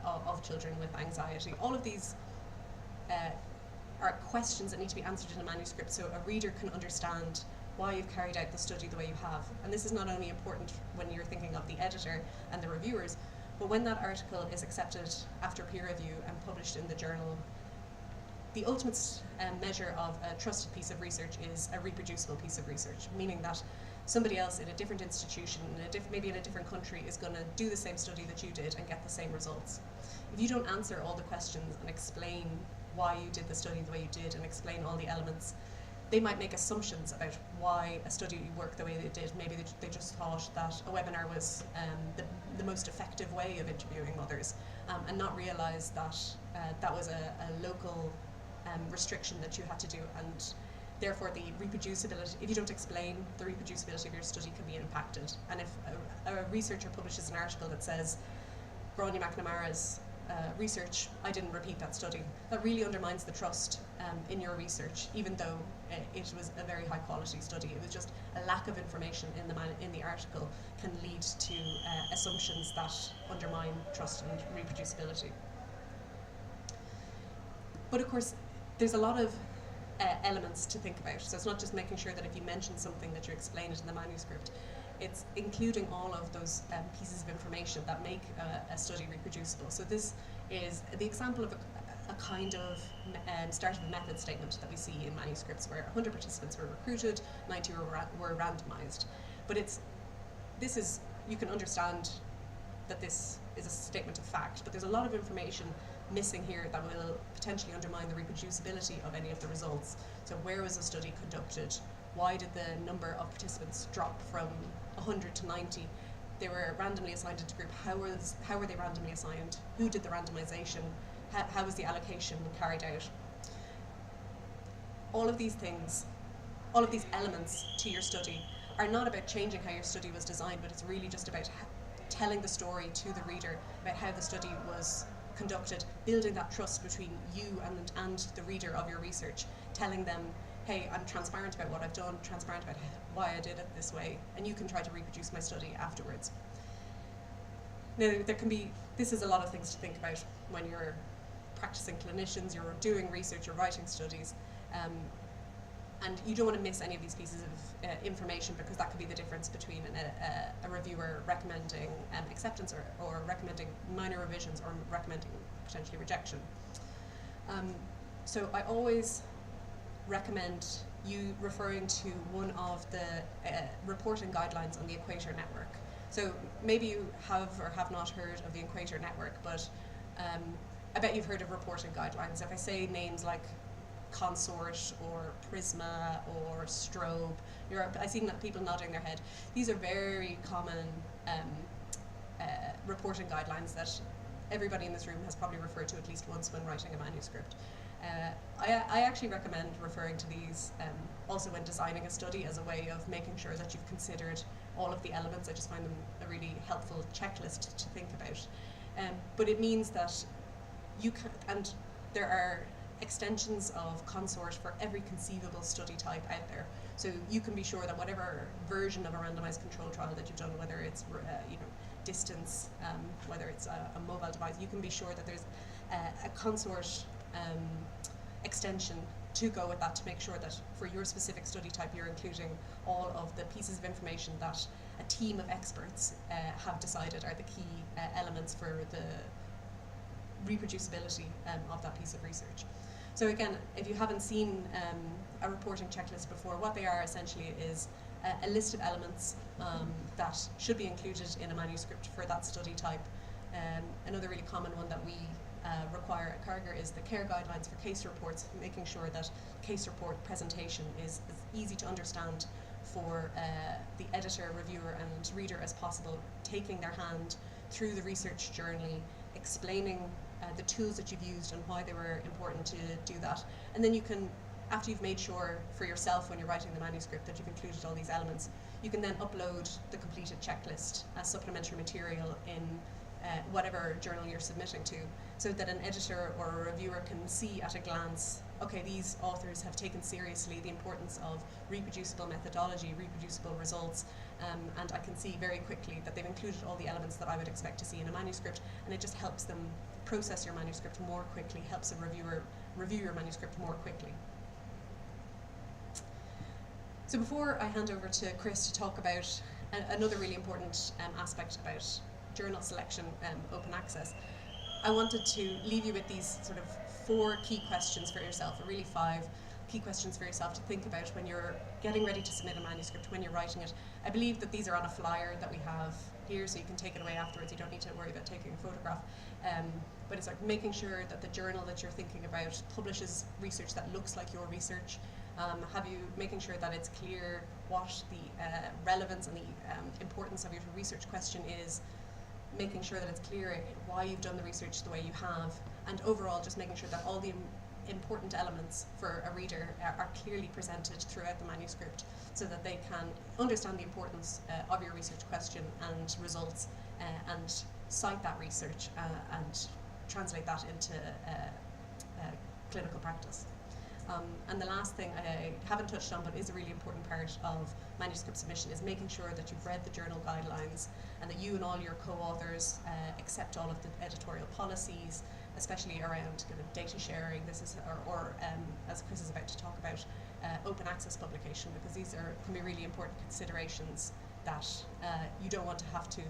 of children with anxiety? All of these are questions that need to be answered in a manuscript so a reader can understand why you've carried out the study the way you have. And this is not only important when you're thinking of the editor and the reviewers, but when that article is accepted after peer review and published in the journal, the ultimate measure of a trusted piece of research is a reproducible piece of research, meaning that somebody else in a different institution, maybe in a different country, is going to do the same study that you did and get the same results. If you don't answer all the questions and explain why you did the study the way you did and explain all the elements, they might make assumptions about why a study worked the way they did. Maybe they just thought that a webinar was the most effective way of interviewing mothers, and not realise that that was a local restriction that you had to do, and therefore the reproducibility, if you don't explain, the reproducibility of your study can be impacted. And if a researcher publishes an article that says, Gráinne McNamara's research, I didn't repeat that study, that really undermines the trust in your research, even though it was a very high quality study. It was just a lack of information in the article can lead to assumptions that undermine trust and reproducibility. But of course, there's a lot of elements to think about. So it's not just making sure that if you mention something that you explain it in the manuscript. It's including all of those pieces of information that make a study reproducible. So this is the example of a kind of start of a method statement that we see in manuscripts where 100 participants were recruited, 90 were randomized. But you can understand that this is a statement of fact, but there's a lot of information missing here that will potentially undermine the reproducibility of any of the results. So where was the study conducted? Why did the number of participants drop from 100 to 90. They were randomly assigned into group. How were they randomly assigned? Who did the randomization? How was the allocation carried out? All of these things, all of these elements to your study are not about changing how your study was designed, but it's really just about telling the story to the reader about how the study was conducted, building that trust between you and the reader of your research, telling them, hey, I'm transparent about what I've done, transparent about why I did it this way, and you can try to reproduce my study afterwards. Now, this is a lot of things to think about when you're practicing clinicians, you're doing research, you're writing studies, and you don't want to miss any of these pieces of information, because that could be the difference between a reviewer recommending acceptance or recommending minor revisions or recommending potentially rejection. So I always recommend you referring to one of the reporting guidelines on the Equator Network. So maybe you have or have not heard of the Equator Network, but I bet you've heard of reporting guidelines. If I say names like Consort or Prisma or Strobe, I see people nodding their head. These are very common reporting guidelines that everybody in this room has probably referred to at least once when writing a manuscript. I actually recommend referring to these also when designing a study, as a way of making sure that you've considered all of the elements. I just find them a really helpful checklist to think about. But it means that you can, and there are extensions of Consort for every conceivable study type out there. So you can be sure that whatever version of a randomized control trial that you've done, whether it's distance, whether it's a mobile device, you can be sure that there's a Consort extension to go with that, to make sure that for your specific study type you're including all of the pieces of information that a team of experts have decided are the key elements for the reproducibility of that piece of research. So again, if you haven't seen a reporting checklist before, what they are essentially is a list of elements that should be included in a manuscript for that study type. Another really common one that we require at Carger is the care guidelines for case reports, making sure that case report presentation is as easy to understand for the editor, reviewer and reader as possible, taking their hand through the research journey, explaining the tools that you've used and why they were important to do that. And then you can, after you've made sure for yourself when you're writing the manuscript that you've included all these elements, you can then upload the completed checklist as supplementary material in whatever journal you're submitting to, so that an editor or a reviewer can see at a glance, okay, these authors have taken seriously the importance of reproducible methodology, reproducible results, and I can see very quickly that they've included all the elements that I would expect to see in a manuscript, and it just helps them process your manuscript more quickly, helps a reviewer review your manuscript more quickly. So before I hand over to Chris to talk about another really important aspect about journal selection, open access, I wanted to leave you with these sort of 4 key questions for yourself, or really 5 key questions for yourself to think about when you're getting ready to submit a manuscript, when you're writing it. I believe that these are on a flyer that we have here, so you can take it away afterwards. You don't need to worry about taking a photograph. But it's like making sure that the journal that you're thinking about publishes research that looks like your research. Making sure that it's clear what the relevance and the importance of your research question is, making sure that it's clear why you've done the research the way you have, and overall just making sure that all the important elements for a reader are clearly presented throughout the manuscript, so that they can understand the importance of your research question and results, and cite that research and translate that into clinical practice. And the last thing I haven't touched on, but is a really important part of manuscript submission, is making sure that you've read the journal guidelines and that you and all your co-authors accept all of the editorial policies, especially around kind of data sharing. This is, or as Chris is about to talk about, open access publication, because these can be really important considerations that you don't want to have to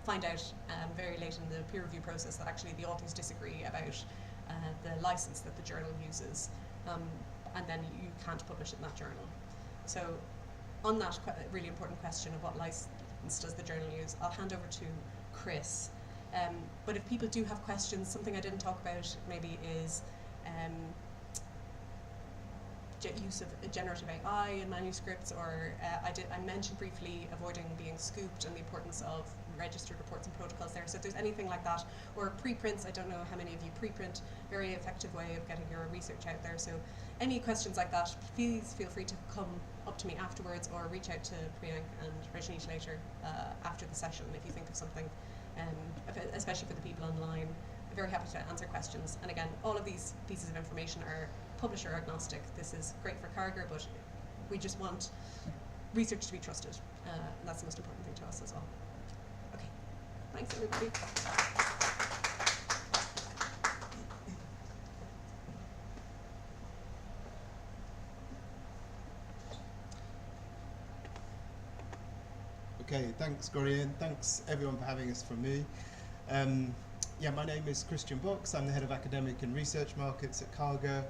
find out very late in the peer review process that actually the authors disagree about the license that the journal uses, and then you can't publish it in that journal. So on that really important question of what license does the journal use, I'll hand over to Chris. But if people do have questions, something I didn't talk about maybe is use of generative AI in manuscripts, or I mentioned briefly avoiding being scooped and the importance of registered reports and protocols there. So if there's anything like that, or preprints, I don't know how many of you preprint, very effective way of getting your research out there. So any questions like that, please feel free to come up to me afterwards or reach out to Priyank and Rajneesh later after the session if you think of something, especially for the people online. I'm very happy to answer questions. And again, all of these pieces of information are publisher agnostic. This is great for Carger, but we just want research to be trusted. And that's the most important thing to us as well. Okay, thanks everybody. Okay, thanks Gorian, thanks everyone for having us from me. Yeah, my name is Christian Box, I'm the Head of Academic and Research Markets at Carger.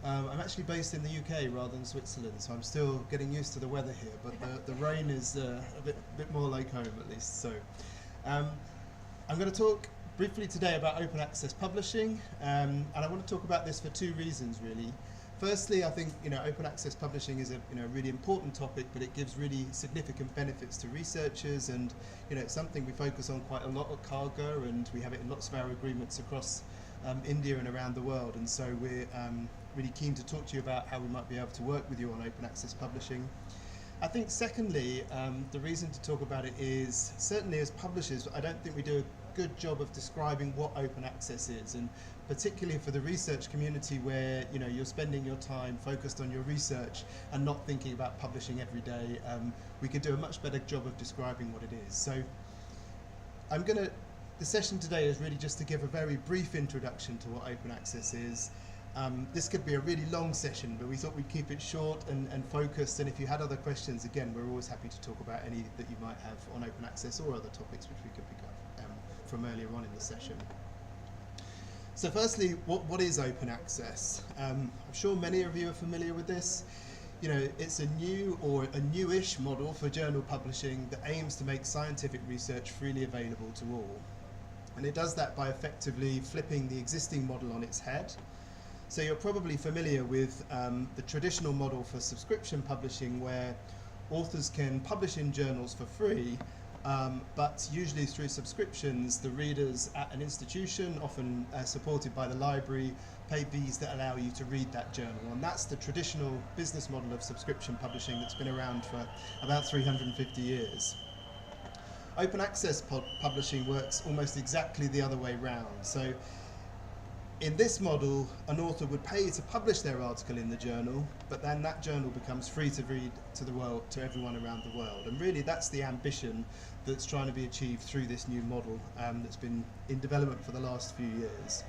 I'm actually based in the UK rather than Switzerland, so I'm still getting used to the weather here, but the rain is a bit more like home at least. So I'm going to talk briefly today about open access publishing, and I want to talk about this for two reasons really. Firstly, I think open access publishing is a really important topic, but it gives really significant benefits to researchers, and it's something we focus on quite a lot at Carger, and we have it in lots of our agreements across India and around the world. And so we're really keen to talk to you about how we might be able to work with you on open access publishing. I think secondly, the reason to talk about it is certainly as publishers, I don't think we do a good job of describing what open access is, and particularly for the research community where you're spending your time focused on your research and not thinking about publishing every day, we could do a much better job of describing what it is. So the session today is really just to give a very brief introduction to what open access is. This could be a really long session, but we thought we'd keep it short and focused, and if you had other questions, again, we're always happy to talk about any that you might have on open access or other topics which we could pick up from earlier on in the session. So firstly, what is open access? I'm sure many of you are familiar with this. It's a new or a newish model for journal publishing that aims to make scientific research freely available to all. And it does that by effectively flipping the existing model on its head. So you're probably familiar with the traditional model for subscription publishing, where authors can publish in journals for free, but usually through subscriptions, the readers at an institution, often supported by the library, pay fees that allow you to read that journal. And that's the traditional business model of subscription publishing that's been around for about 350 years. Open access publishing works almost exactly the other way round. So in this model, an author would pay to publish their article in the journal, but then that journal becomes free to read to the world, to everyone around the world. And really that's the ambition that's trying to be achieved through this new model that's been in development for the last few years.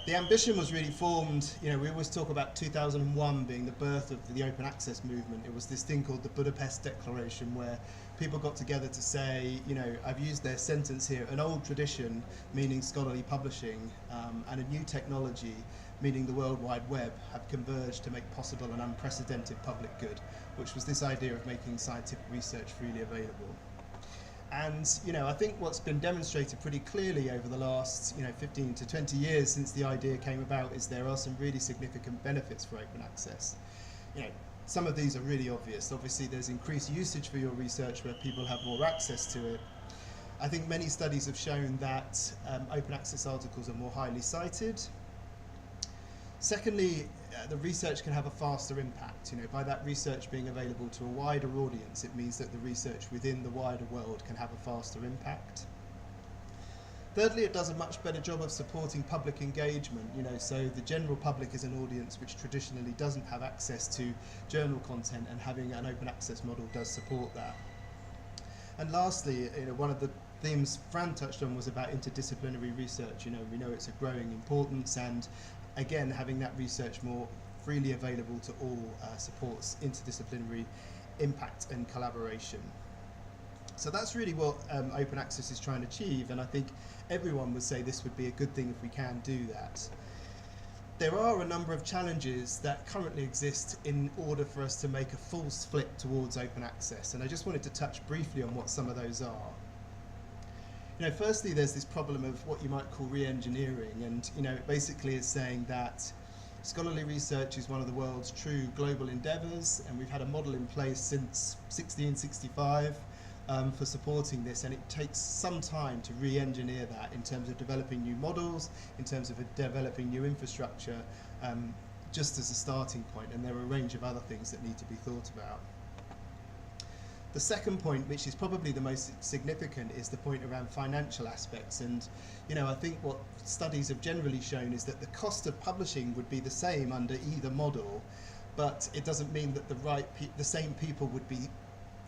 The ambition was really formed, we always talk about 2001 being the birth of the open access movement. It was this thing called the Budapest Declaration, where people got together to say, I've used their sentence here, an old tradition, meaning scholarly publishing, and a new technology, meaning the World Wide Web, have converged to make possible an unprecedented public good, which was this idea of making scientific research freely available. And I think what's been demonstrated pretty clearly over the last 15 to 20 years since the idea came about is there are some really significant benefits for open access. Some of these are really obvious. Obviously there's increased usage for your research where people have more access to it. I think many studies have shown that open access articles are more highly cited. Secondly, the research can have a faster impact. By that research being available to a wider audience, it means that the research within the wider world can have a faster impact. Thirdly, it does a much better job of supporting public engagement. So the general public is an audience which traditionally doesn't have access to journal content, and having an open access model does support that. And lastly, one of the themes Fran touched on was about interdisciplinary research. We know it's a growing importance, and again, having that research more freely available to all supports interdisciplinary impact and collaboration. So that's really what open access is trying to achieve, and I think everyone would say this would be a good thing if we can do that. There are a number of challenges that currently exist in order for us to make a full flip towards open access, and I just wanted to touch briefly on what some of those are. Firstly, there's this problem of what you might call re-engineering, and it basically is saying that scholarly research is one of the world's true global endeavours, and we've had a model in place since 1665 for supporting this, and it takes some time to re-engineer that in terms of developing new models, in terms of developing new infrastructure, just as a starting point, and there are a range of other things that need to be thought about. The second point, which is probably the most significant, is the point around financial aspects. And I think what studies have generally shown is that the cost of publishing would be the same under either model, but it doesn't mean that the same people would be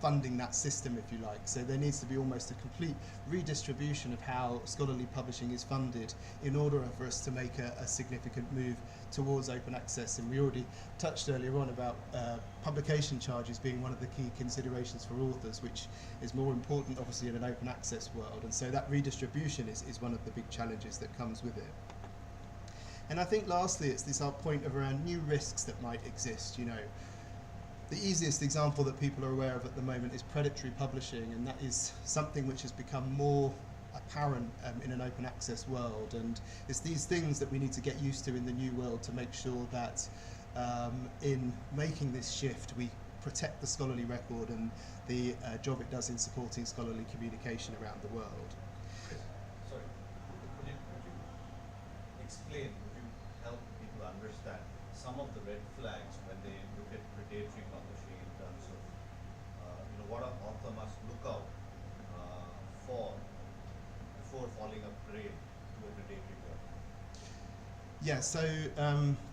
funding that system, if you like. So there needs to be almost a complete redistribution of how scholarly publishing is funded in order for us to make a significant move towards open access. And we already touched earlier on about publication charges being one of the key considerations for authors, which is more important obviously in an open access world. And so that redistribution is one of the big challenges that comes with it. And I think lastly, it's this point of around new risks that might exist. The easiest example that people are aware of at the moment is predatory publishing, and that is something which has become more apparent in an open access world, and it's these things that we need to get used to in the new world to make sure that in making this shift we protect the scholarly record and the job it does in supporting scholarly communication around the world. Sorry, could you explain, would you help people understand some of the red flags when they look at predatory publishing in terms of what an author must look out for before falling a prey to a predatory work? Yeah, so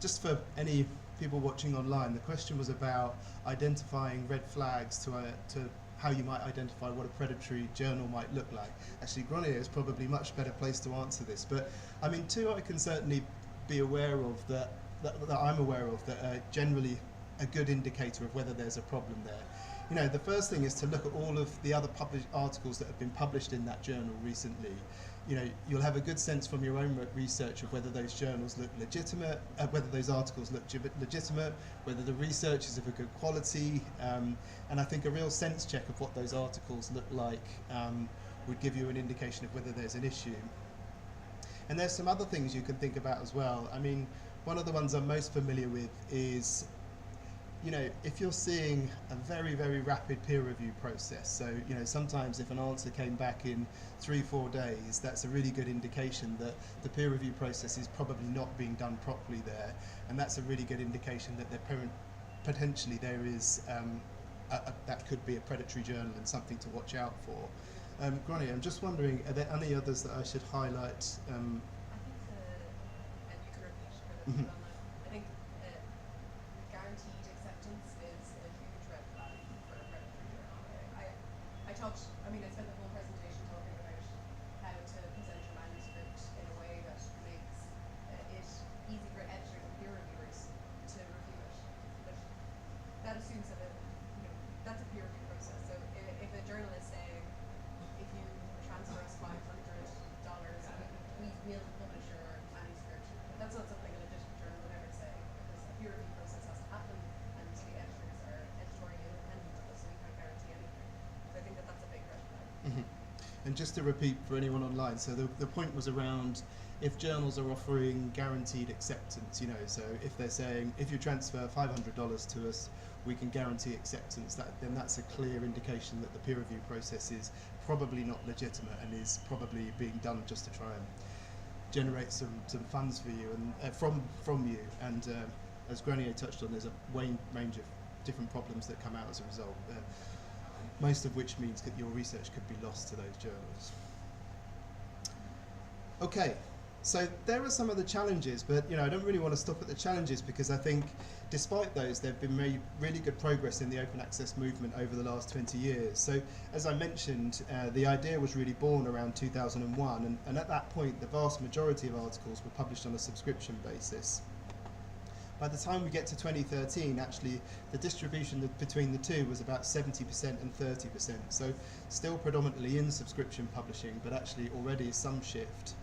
just for any people watching online, the question was about identifying red flags to how you might identify what a predatory journal might look like. Actually, Gronier is probably much better placed to answer this, but I mean, two I can certainly be aware of that I'm aware of that are generally a good indicator of whether there's a problem there. The first thing is to look at all of the other published articles that have been published in that journal recently. You'll have a good sense from your own research of whether those journals look legitimate, whether those articles look legitimate, whether the research is of a good quality, and I think a real sense check of what those articles look like would give you an indication of whether there's an issue. And there's some other things you can think about as well. I mean, one of the ones I'm most familiar with is, if you're seeing a very, very rapid peer review process, so, sometimes if an answer came back in 3-4 days, that's a really good indication that the peer review process is probably not being done properly there, and that's a really good indication that potentially there is, that could be a predatory journal and something to watch out for. Gronier, I'm just wondering, are there any others that I should highlight? I think and you can repeat, I think guaranteed acceptance is a huge red flag for a predatory journal. I spent the whole presentation talking about how to present your manuscript in a way that makes it easy for editors and peer reviewers to review it. But that assumes that that's a peer review process. So if a journal is saying, if you transfer us $500, we will publish your manuscript, that's not something a legitimate journal would ever say, because a peer review process has to happen, and the editors are editorially independent of us, so we can't guarantee anything. So I think that that's a big red flag. And just to repeat for anyone online, so the point was around if journals are offering guaranteed acceptance, so if they're saying, if you transfer $500 to us, we can guarantee acceptance, then that's a clear indication that the peer review process is probably not legitimate and is probably being done just to try and generate some funds for you and from you. And as Gronier touched on, there's a range of different problems that come out as a result, most of which means that your research could be lost to those journals. Okay, so there are some of the challenges, but I don't really want to stop at the challenges, because I think despite those, there have been really good progress in the open access movement over the last 20 years. So as I mentioned, the idea was really born around 2001, and at that point the vast majority of articles were published on a subscription basis. By the time we get to 2013, actually, the distribution between the two was about 70% and 30%. So still predominantly in subscription publishing, but actually already some shift.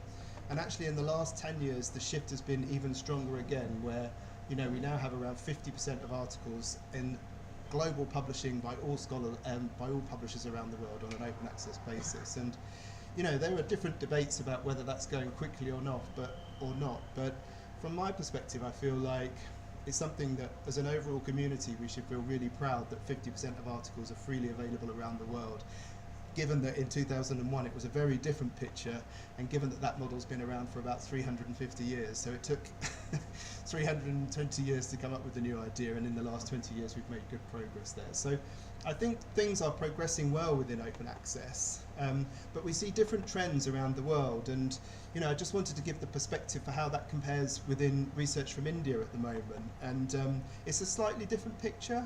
And actually in the last 10 years, the shift has been even stronger again, where we now have around 50% of articles in global publishing by all by all publishers around the world on an open access basis. And there are different debates about whether that's going quickly or not, but from my perspective, I feel like it's something that, as an overall community, we should feel really proud that 50% of articles are freely available around the world. Given that in 2001 it was a very different picture, and given that that model's been around for about 350 years, so it took 320 years to come up with the new idea, and in the last 20 years we've made good progress there. So I think things are progressing well within open access, but we see different trends around the world, and I just wanted to give the perspective for how that compares within research from India at the moment, and it's a slightly different picture.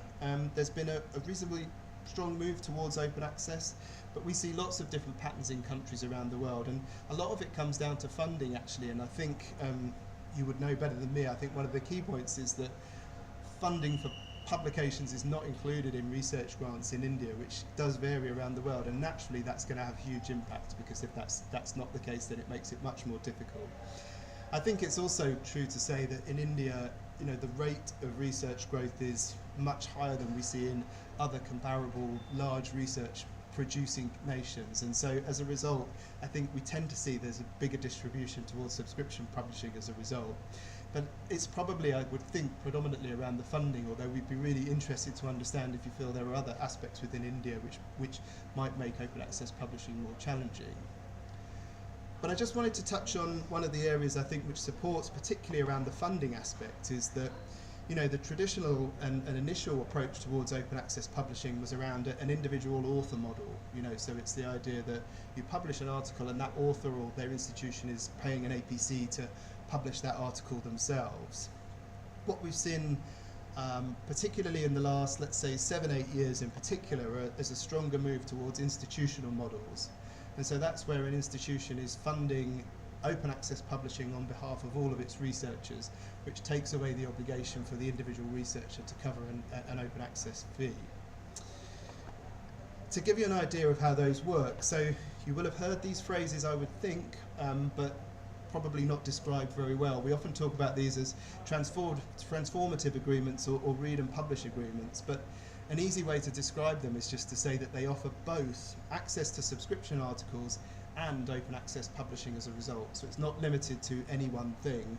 There's been a reasonably strong move towards open access, but we see lots of different patterns in countries around the world, and a lot of it comes down to funding actually, and I think you would know better than me. I think one of the key points is that funding for publications is not included in research grants in India, which does vary around the world, and naturally that's going to have huge impact, because if that's not the case, then it makes it much more difficult. I think it's also true to say that in India, the rate of research growth is much higher than we see in other comparable large research producing nations, and so as a result I think we tend to see there's a bigger distribution towards subscription publishing as a result. But it's probably, I would think, predominantly around the funding, although we'd be really interested to understand if you feel there are other aspects within India which might make open access publishing more challenging. But I just wanted to touch on one of the areas I think which supports, particularly around the funding aspect, is that the traditional and initial approach towards open access publishing was around an individual author model. So it's the idea that you publish an article and that author or their institution is paying an APC to publish that article themselves. What we've seen, particularly in the last, let's say, 7-8 years in particular, is a stronger move towards institutional models. And so that's where an institution is funding open access publishing on behalf of all of its researchers, which takes away the obligation for the individual researcher to cover an open access fee. To give you an idea of how those work, so you will have heard these phrases, I would think, but probably not described very well. We often talk about these as transformative agreements or read and publish agreements, but an easy way to describe them is just to say that they offer both access to subscription articles and open access publishing as a result. So it's not limited to any one thing.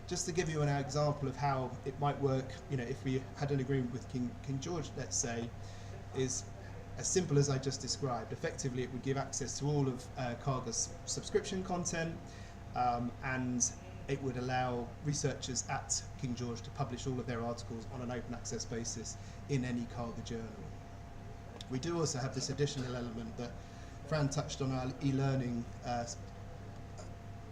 Just to give you an example of how it might work, if we had an agreement with King George, let's say, is as simple as I just described. Effectively, it would give access to all of Karga's subscription content, and it would allow researchers at King George to publish all of their articles on an open access basis in any Karga journal. We do also have this additional element that Fran touched on, our e-learning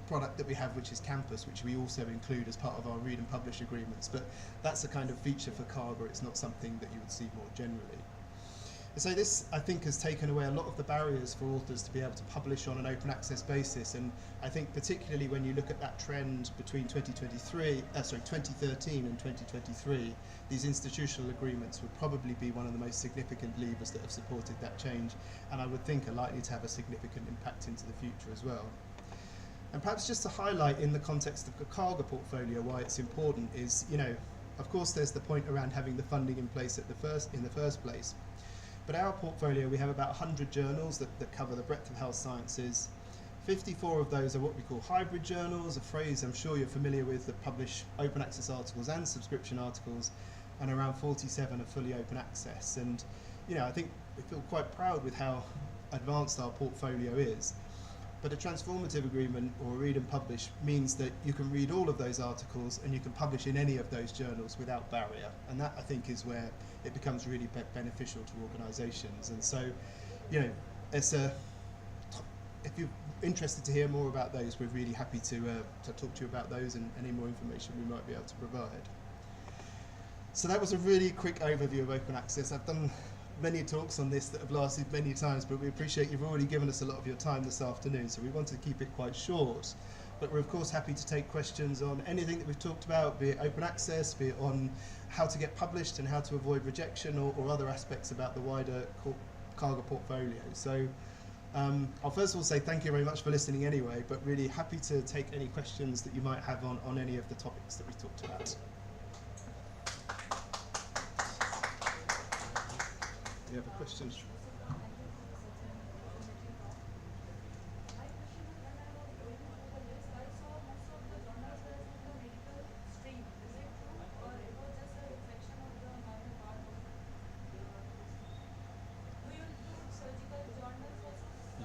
product that we have, which is Campus, which we also include as part of our read and publish agreements, but that's a kind of feature for Karga. It's not something that you would see more generally. So this, I think, has taken away a lot of the barriers for authors to be able to publish on an open access basis, and I think particularly when you look at that trend between 2013 and 2023, these institutional agreements would probably be one of the most significant levers that have supported that change, and I would think are likely to have a significant impact into the future as well. And perhaps just to highlight in the context of the Karga portfolio why it's important is, of course there's the point around having the funding in place in the first place. But our portfolio, we have about 100 journals that cover the breadth of health sciences. 54 of those are what we call hybrid journals, a phrase I'm sure you're familiar with, that publish open access articles and subscription articles, and around 47 are fully open access. And I think we feel quite proud with how advanced our portfolio is. But a transformative agreement, or read and publish, means that you can read all of those articles and you can publish in any of those journals without barrier. And that, I think, is where it becomes really beneficial to organisations. And so, if you're interested to hear more about those, we're really happy to talk to you about those and any more information we might be able to provide. So that was a really quick overview of open access. I've done many talks on this that have lasted many times, but we appreciate you've already given us a lot of your time this afternoon, so we wanted to keep it quite short. But we're of course happy to take questions on anything that we've talked about, be it open access, be it on how to get published and how to avoid rejection, or other aspects about the wider Karga portfolio. So I'll first of all say thank you very much for listening anyway, but really happy to take any questions that you might have on any of the topics that we've talked about. Do you have a question?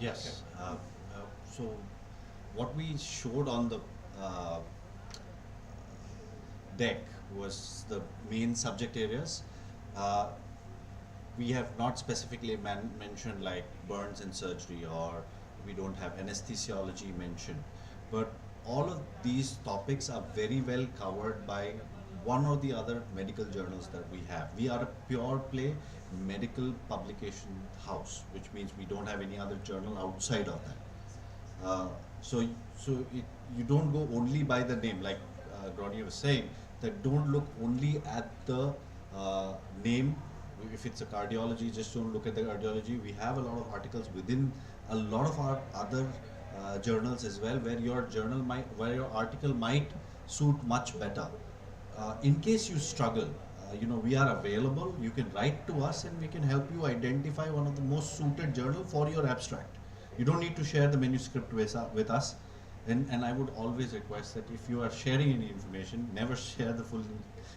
Yes. So what we showed on the uh, deck was the main subject areas. Uh, we have not specifically mentioned like burns and surgery, or we don't have anesthesiology mentioned, but all of these topics are very well covered by one or the other medical journals that we have. We are a pure play medical publication house, which means we don't have any other journal outside of that. So you don't go only by the name, like Gronny was saying, that don't look only at the name. If it's a cardiology, just don't look at the cardiology. We have a lot of articles within a lot of our other journals as well, where where your article might suit much better. In case you struggle, we are available. You can write to us, and we can help you identify one of the most suited journal for your abstract. You don't need to share the manuscript with us. And I would always request that if you are sharing any information, never share the full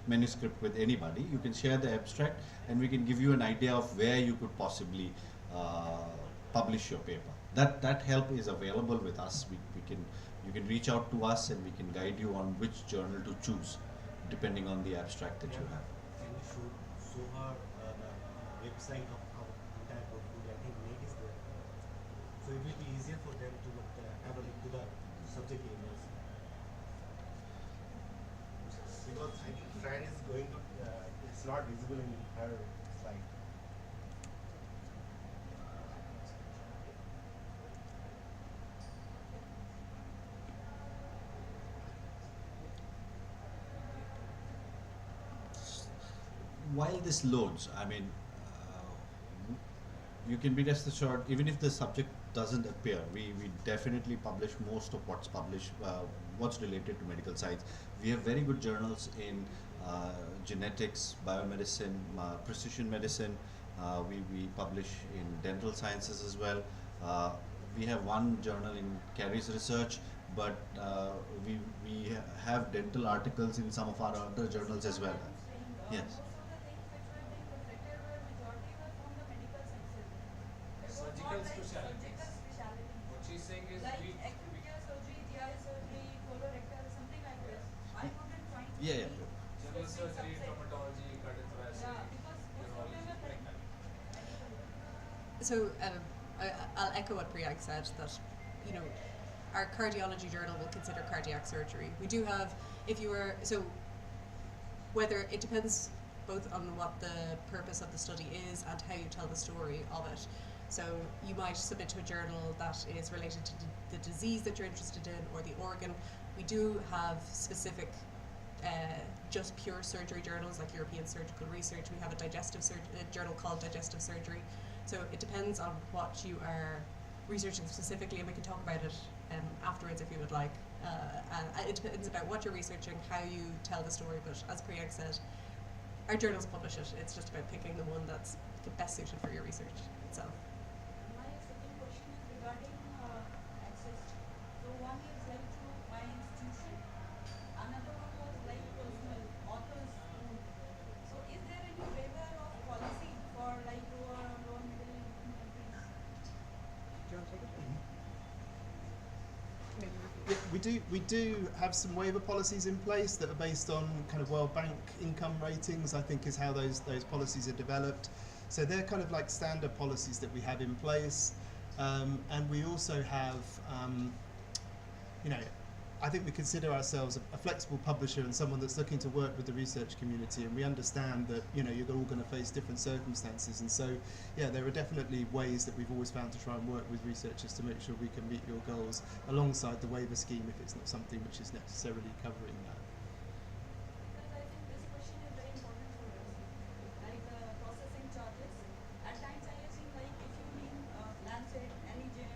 manuscript with anybody. You can share the abstract, and we can give you an idea of where you could possibly publish your paper. That help is available with us. You can reach out to us, and we can guide you on which journal to choose, depending on the abstract that you have. Can you show her the website of how type of food? I think Meg is there. So it will be easier for them to have a look to the subject areas. Because I think Fran is going to, it's not visible in her slide. While this loads, you can be rest assured, even if the subject doesn't appear, we definitely publish most of what's published, what's related to medical science. We have very good journals in genetics, biomedicine, precision medicine. We publish in dental sciences as well. We have one journal in caries research, but we have dental articles in some of our other journals as well. Yes. Surgical specialties. What she's saying is Like we acute care surgery, GI surgery, colorectal, something like this. I couldn't find Yeah, yeah. general surgery, traumatology, cardiothoracic. Yeah, because most of them are like like that. So I'll echo what Priyank said, that our cardiology journal will consider cardiac surgery. We do have, whether it depends both on what the purpose of the study is and how you tell the story of it. So you might submit to a journal that is related to the disease that you're interested in or the organ. We do have specific just pure surgery journals like European Surgical Research. We have a journal called Digestive Surgery. So it depends on what you are researching specifically, and we can talk about it afterwards if you would like. It depends about what you're researching, how you tell the story, but as Priyank said, our journals publish it. It's just about picking the one that's the best suited for your research itself. my second question is regarding access. So one is like through my institution, another one was like personal authors. So is there any waiver of policy for like lower middle income countries? Yeah, we do have some waiver policies in place that are based on kind of World Bank income ratings, I think is how those policies are developed. So they're kind of like standard policies that we have in place. And we also have, I think we consider ourselves a flexible publisher and someone that's looking to work with the research community, and we understand that you're all going to face different circumstances, and so there are definitely ways that we've always found to try and work with researchers to make sure we can meet your goals alongside the waiver scheme if it's not something which is necessarily covering that. Because I think this question is very important for us. Like processing charges. At times I have seen like if you mean Lancet, any gym,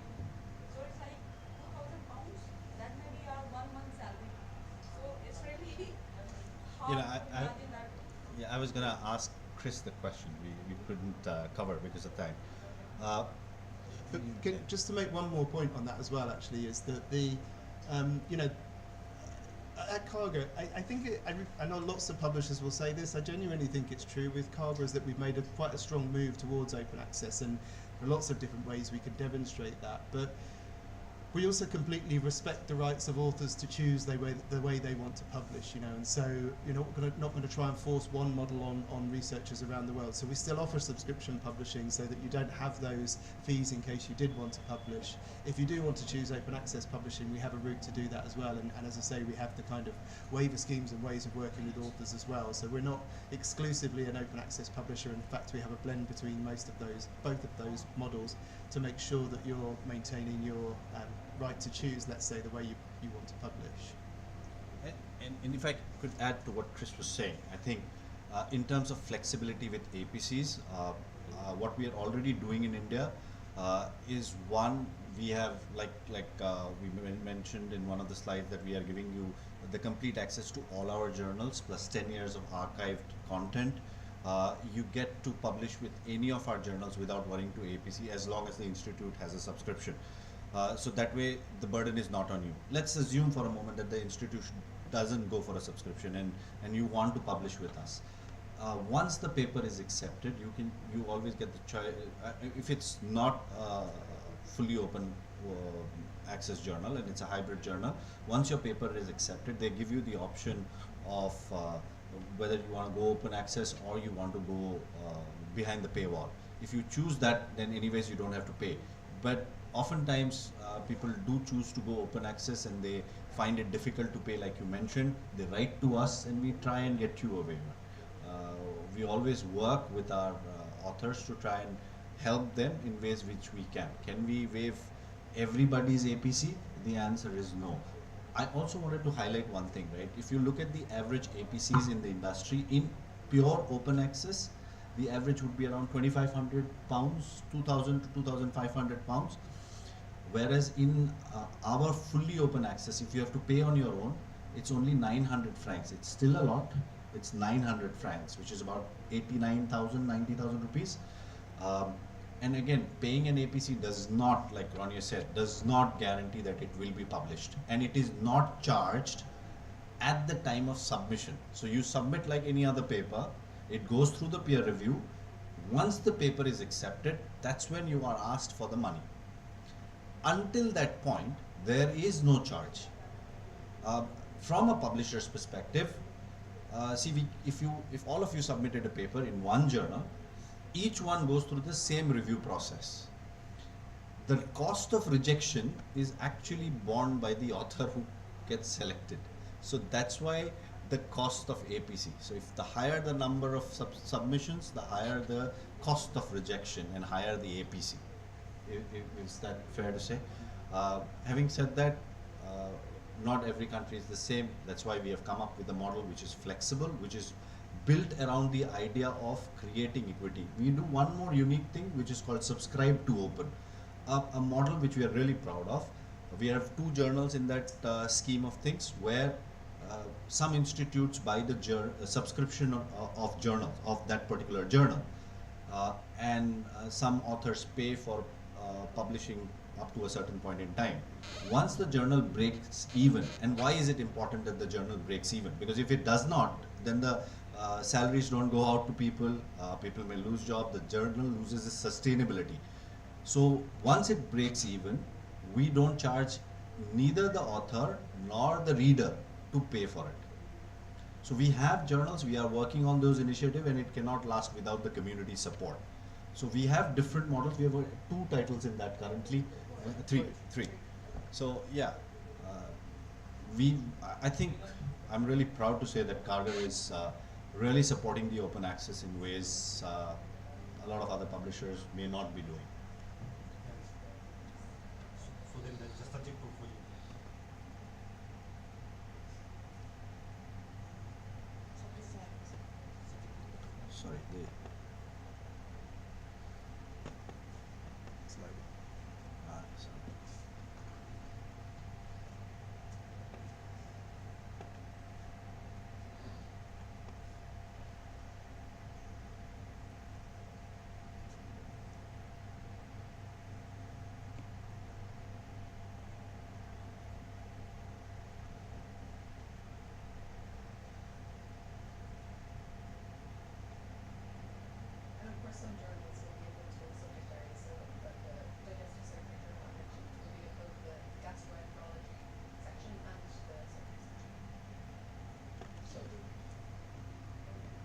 so it's like £2,000. That may be our 1 month salary. So it's really hard to imagine that. Yeah, I was gonna ask Chris the question. We couldn't cover because of time. But just to make one more point on that as well, actually, is that at Cargo, I think I know lots of publishers will say this. I genuinely think it's true with Cargo is that we've made quite a strong move towards open access, and There are lots of different ways we can demonstrate that, but we also completely respect the rights of authors to choose the way they want to publish, and so you're not going to try and force one model on researchers around the world. So we still offer subscription publishing so that you don't have those fees in case you did want to publish. If you do want to choose open access publishing, we have a route to do that as well, and as I say, we have the kind of waiver schemes and ways of working with authors as well. So we're not exclusively an open access publisher. In fact, we have a blend between both of those models to make sure that you're maintaining your right to choose, let's say, the way you want to publish. And if I could add to what Chris was saying, I think in terms of flexibility with APCs, what we are already doing in India is one, we have we mentioned in one of the slides that we are giving you the complete access to all our journals plus 10 years of archived content. You get to publish with any of our journals without worrying to APC as long as the institute has a subscription. So that way the burden is not on you. Let's assume for a moment that the institution doesn't go for a subscription and you want to publish with us. Once the paper is accepted, you always get the choice. If it's not fully open access journal and it's a hybrid journal, once your paper is accepted, they give you the option of whether you want to go open access or you want to go behind the paywall. If you choose that, then anyways you don't have to pay. But oftentimes people do choose to go open access and they find it difficult to pay, like you mentioned. They write to us and we try and get you a waiver. We always work with our authors to try and help them in ways which we can. Can we waive everybody's APC? The answer is no. I also wanted to highlight one thing, right? If you look at the average APCs in the industry, in pure open access, the average would be around £2,500, 2,000 to 2,500 pounds. Whereas in our fully open access, if you have to pay on your own, it's only 900 francs. It's still a lot. It's 900 francs, which is about 89,000, 90,000 rupees. And again, paying an APC does not, like Ronja said, does not guarantee that it will be published. And it is not charged at the time of submission. So you submit like any other paper, it goes through the peer review. Once the paper is accepted, that's when you are asked for the money. Until that point, there is no charge. From a publisher's perspective, if all of you submitted a paper in one journal, each one goes through the same review process. The cost of rejection is actually borne by the author who gets selected. So that's why the cost of APC. So if the higher the number of submissions, the higher the cost of rejection and higher the APC. Is that fair to say? Having said that, not every country is the same. That's why we have come up with a model which is flexible, which is built around the idea of creating equity. We do one more unique thing which is called subscribe to open, a model which we are really proud of. We have two journals in that scheme of things, where some institutes buy the subscription of journals, of that particular journal, and some authors pay for publishing up to a certain point in time. Once the journal breaks even, and why is it important that the journal breaks even? Because if it does not, then the salaries don't go out to people, people may lose job, the journal loses its sustainability. So once it breaks even, we don't charge neither the author nor the reader to pay for it. So we have journals, we are working on those initiatives, and it cannot last without the community support. So we have different models. We have 2 titles in that currently, three. So yeah, I think I'm really proud to say that Kargar is really supporting the open access in ways a lot of other publishers may not be doing. So then the subject portfolio. Sorry. Sorry.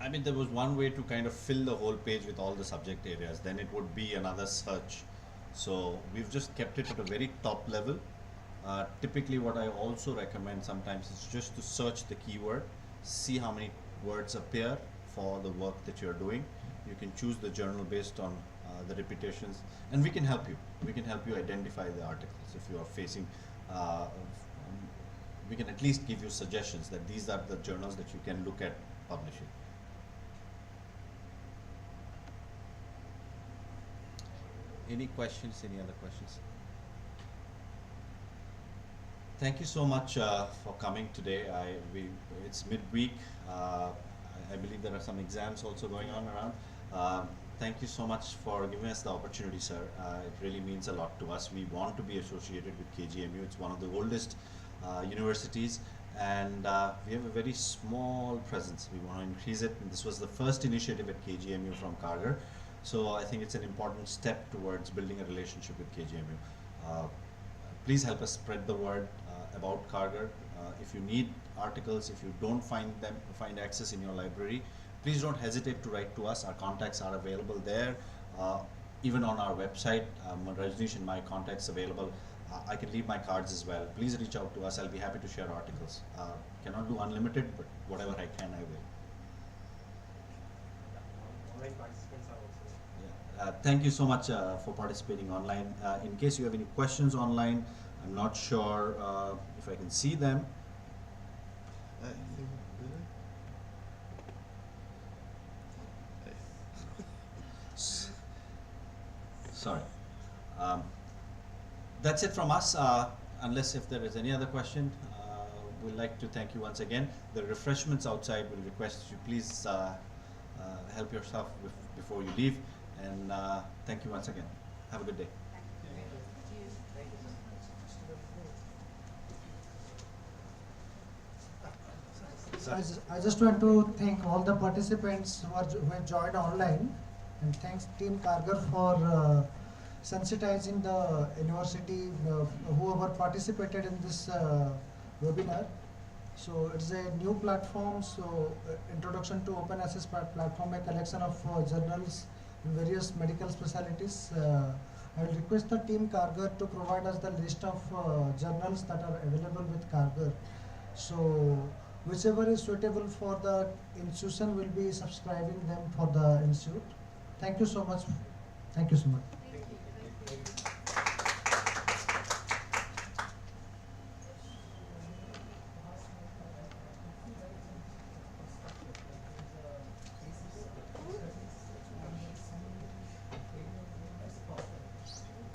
I mean, there was one way to kind of fill the whole page with all the subject areas. Then it would be another search. So we've just kept it at a very top level. Typically, what I also recommend sometimes is just to search the keyword, see how many words appear for the work that you're doing. You can choose the journal based on the repetitions, and we can help you. We can help you identify the articles if you are facing. We can at least give you suggestions that these are the journals that you can look at publishing. Any questions? Any other questions? Thank you so much for coming today. It's midweek. I believe there are some exams also going on around. Thank you so much for giving us the opportunity, sir. It really means a lot to us. We want to be associated with KGMU. It's one of the oldest universities, and we have a very small presence. We want to increase it. And this was the first initiative at KGMU from Kargar. So I think it's an important step towards building a relationship with KGMU. Please help us spread the word about Kargar. If you need articles, if you don't find access in your library, please don't hesitate to write to us. Our contacts are available there. Even on our website, Rajneesh and my contacts available. I can leave my cards as well. Please reach out to us. I'll be happy to share articles. Cannot do unlimited, but whatever I can, I will. Online participants are also. Thank you so much for participating online. In case you have any questions online, I'm not sure if I can see them. I think, Sorry. That's it from us. Unless if there is any other question, we'd like to thank you once again. The refreshments outside will request you please help yourself before you leave. And thank you once again. Have a good day. I just want to thank all the participants who have joined online, and thanks Team Kargar for sensitizing the university, whoever participated in this webinar. So it's a new platform, so introduction to open access platform, a collection of journals in various medical specialties. I will request the Team Kargar to provide us the list of journals that are available with Kargar. So whichever is suitable for the institution will be subscribing them for the institute. Thank you so much. Thank you so much.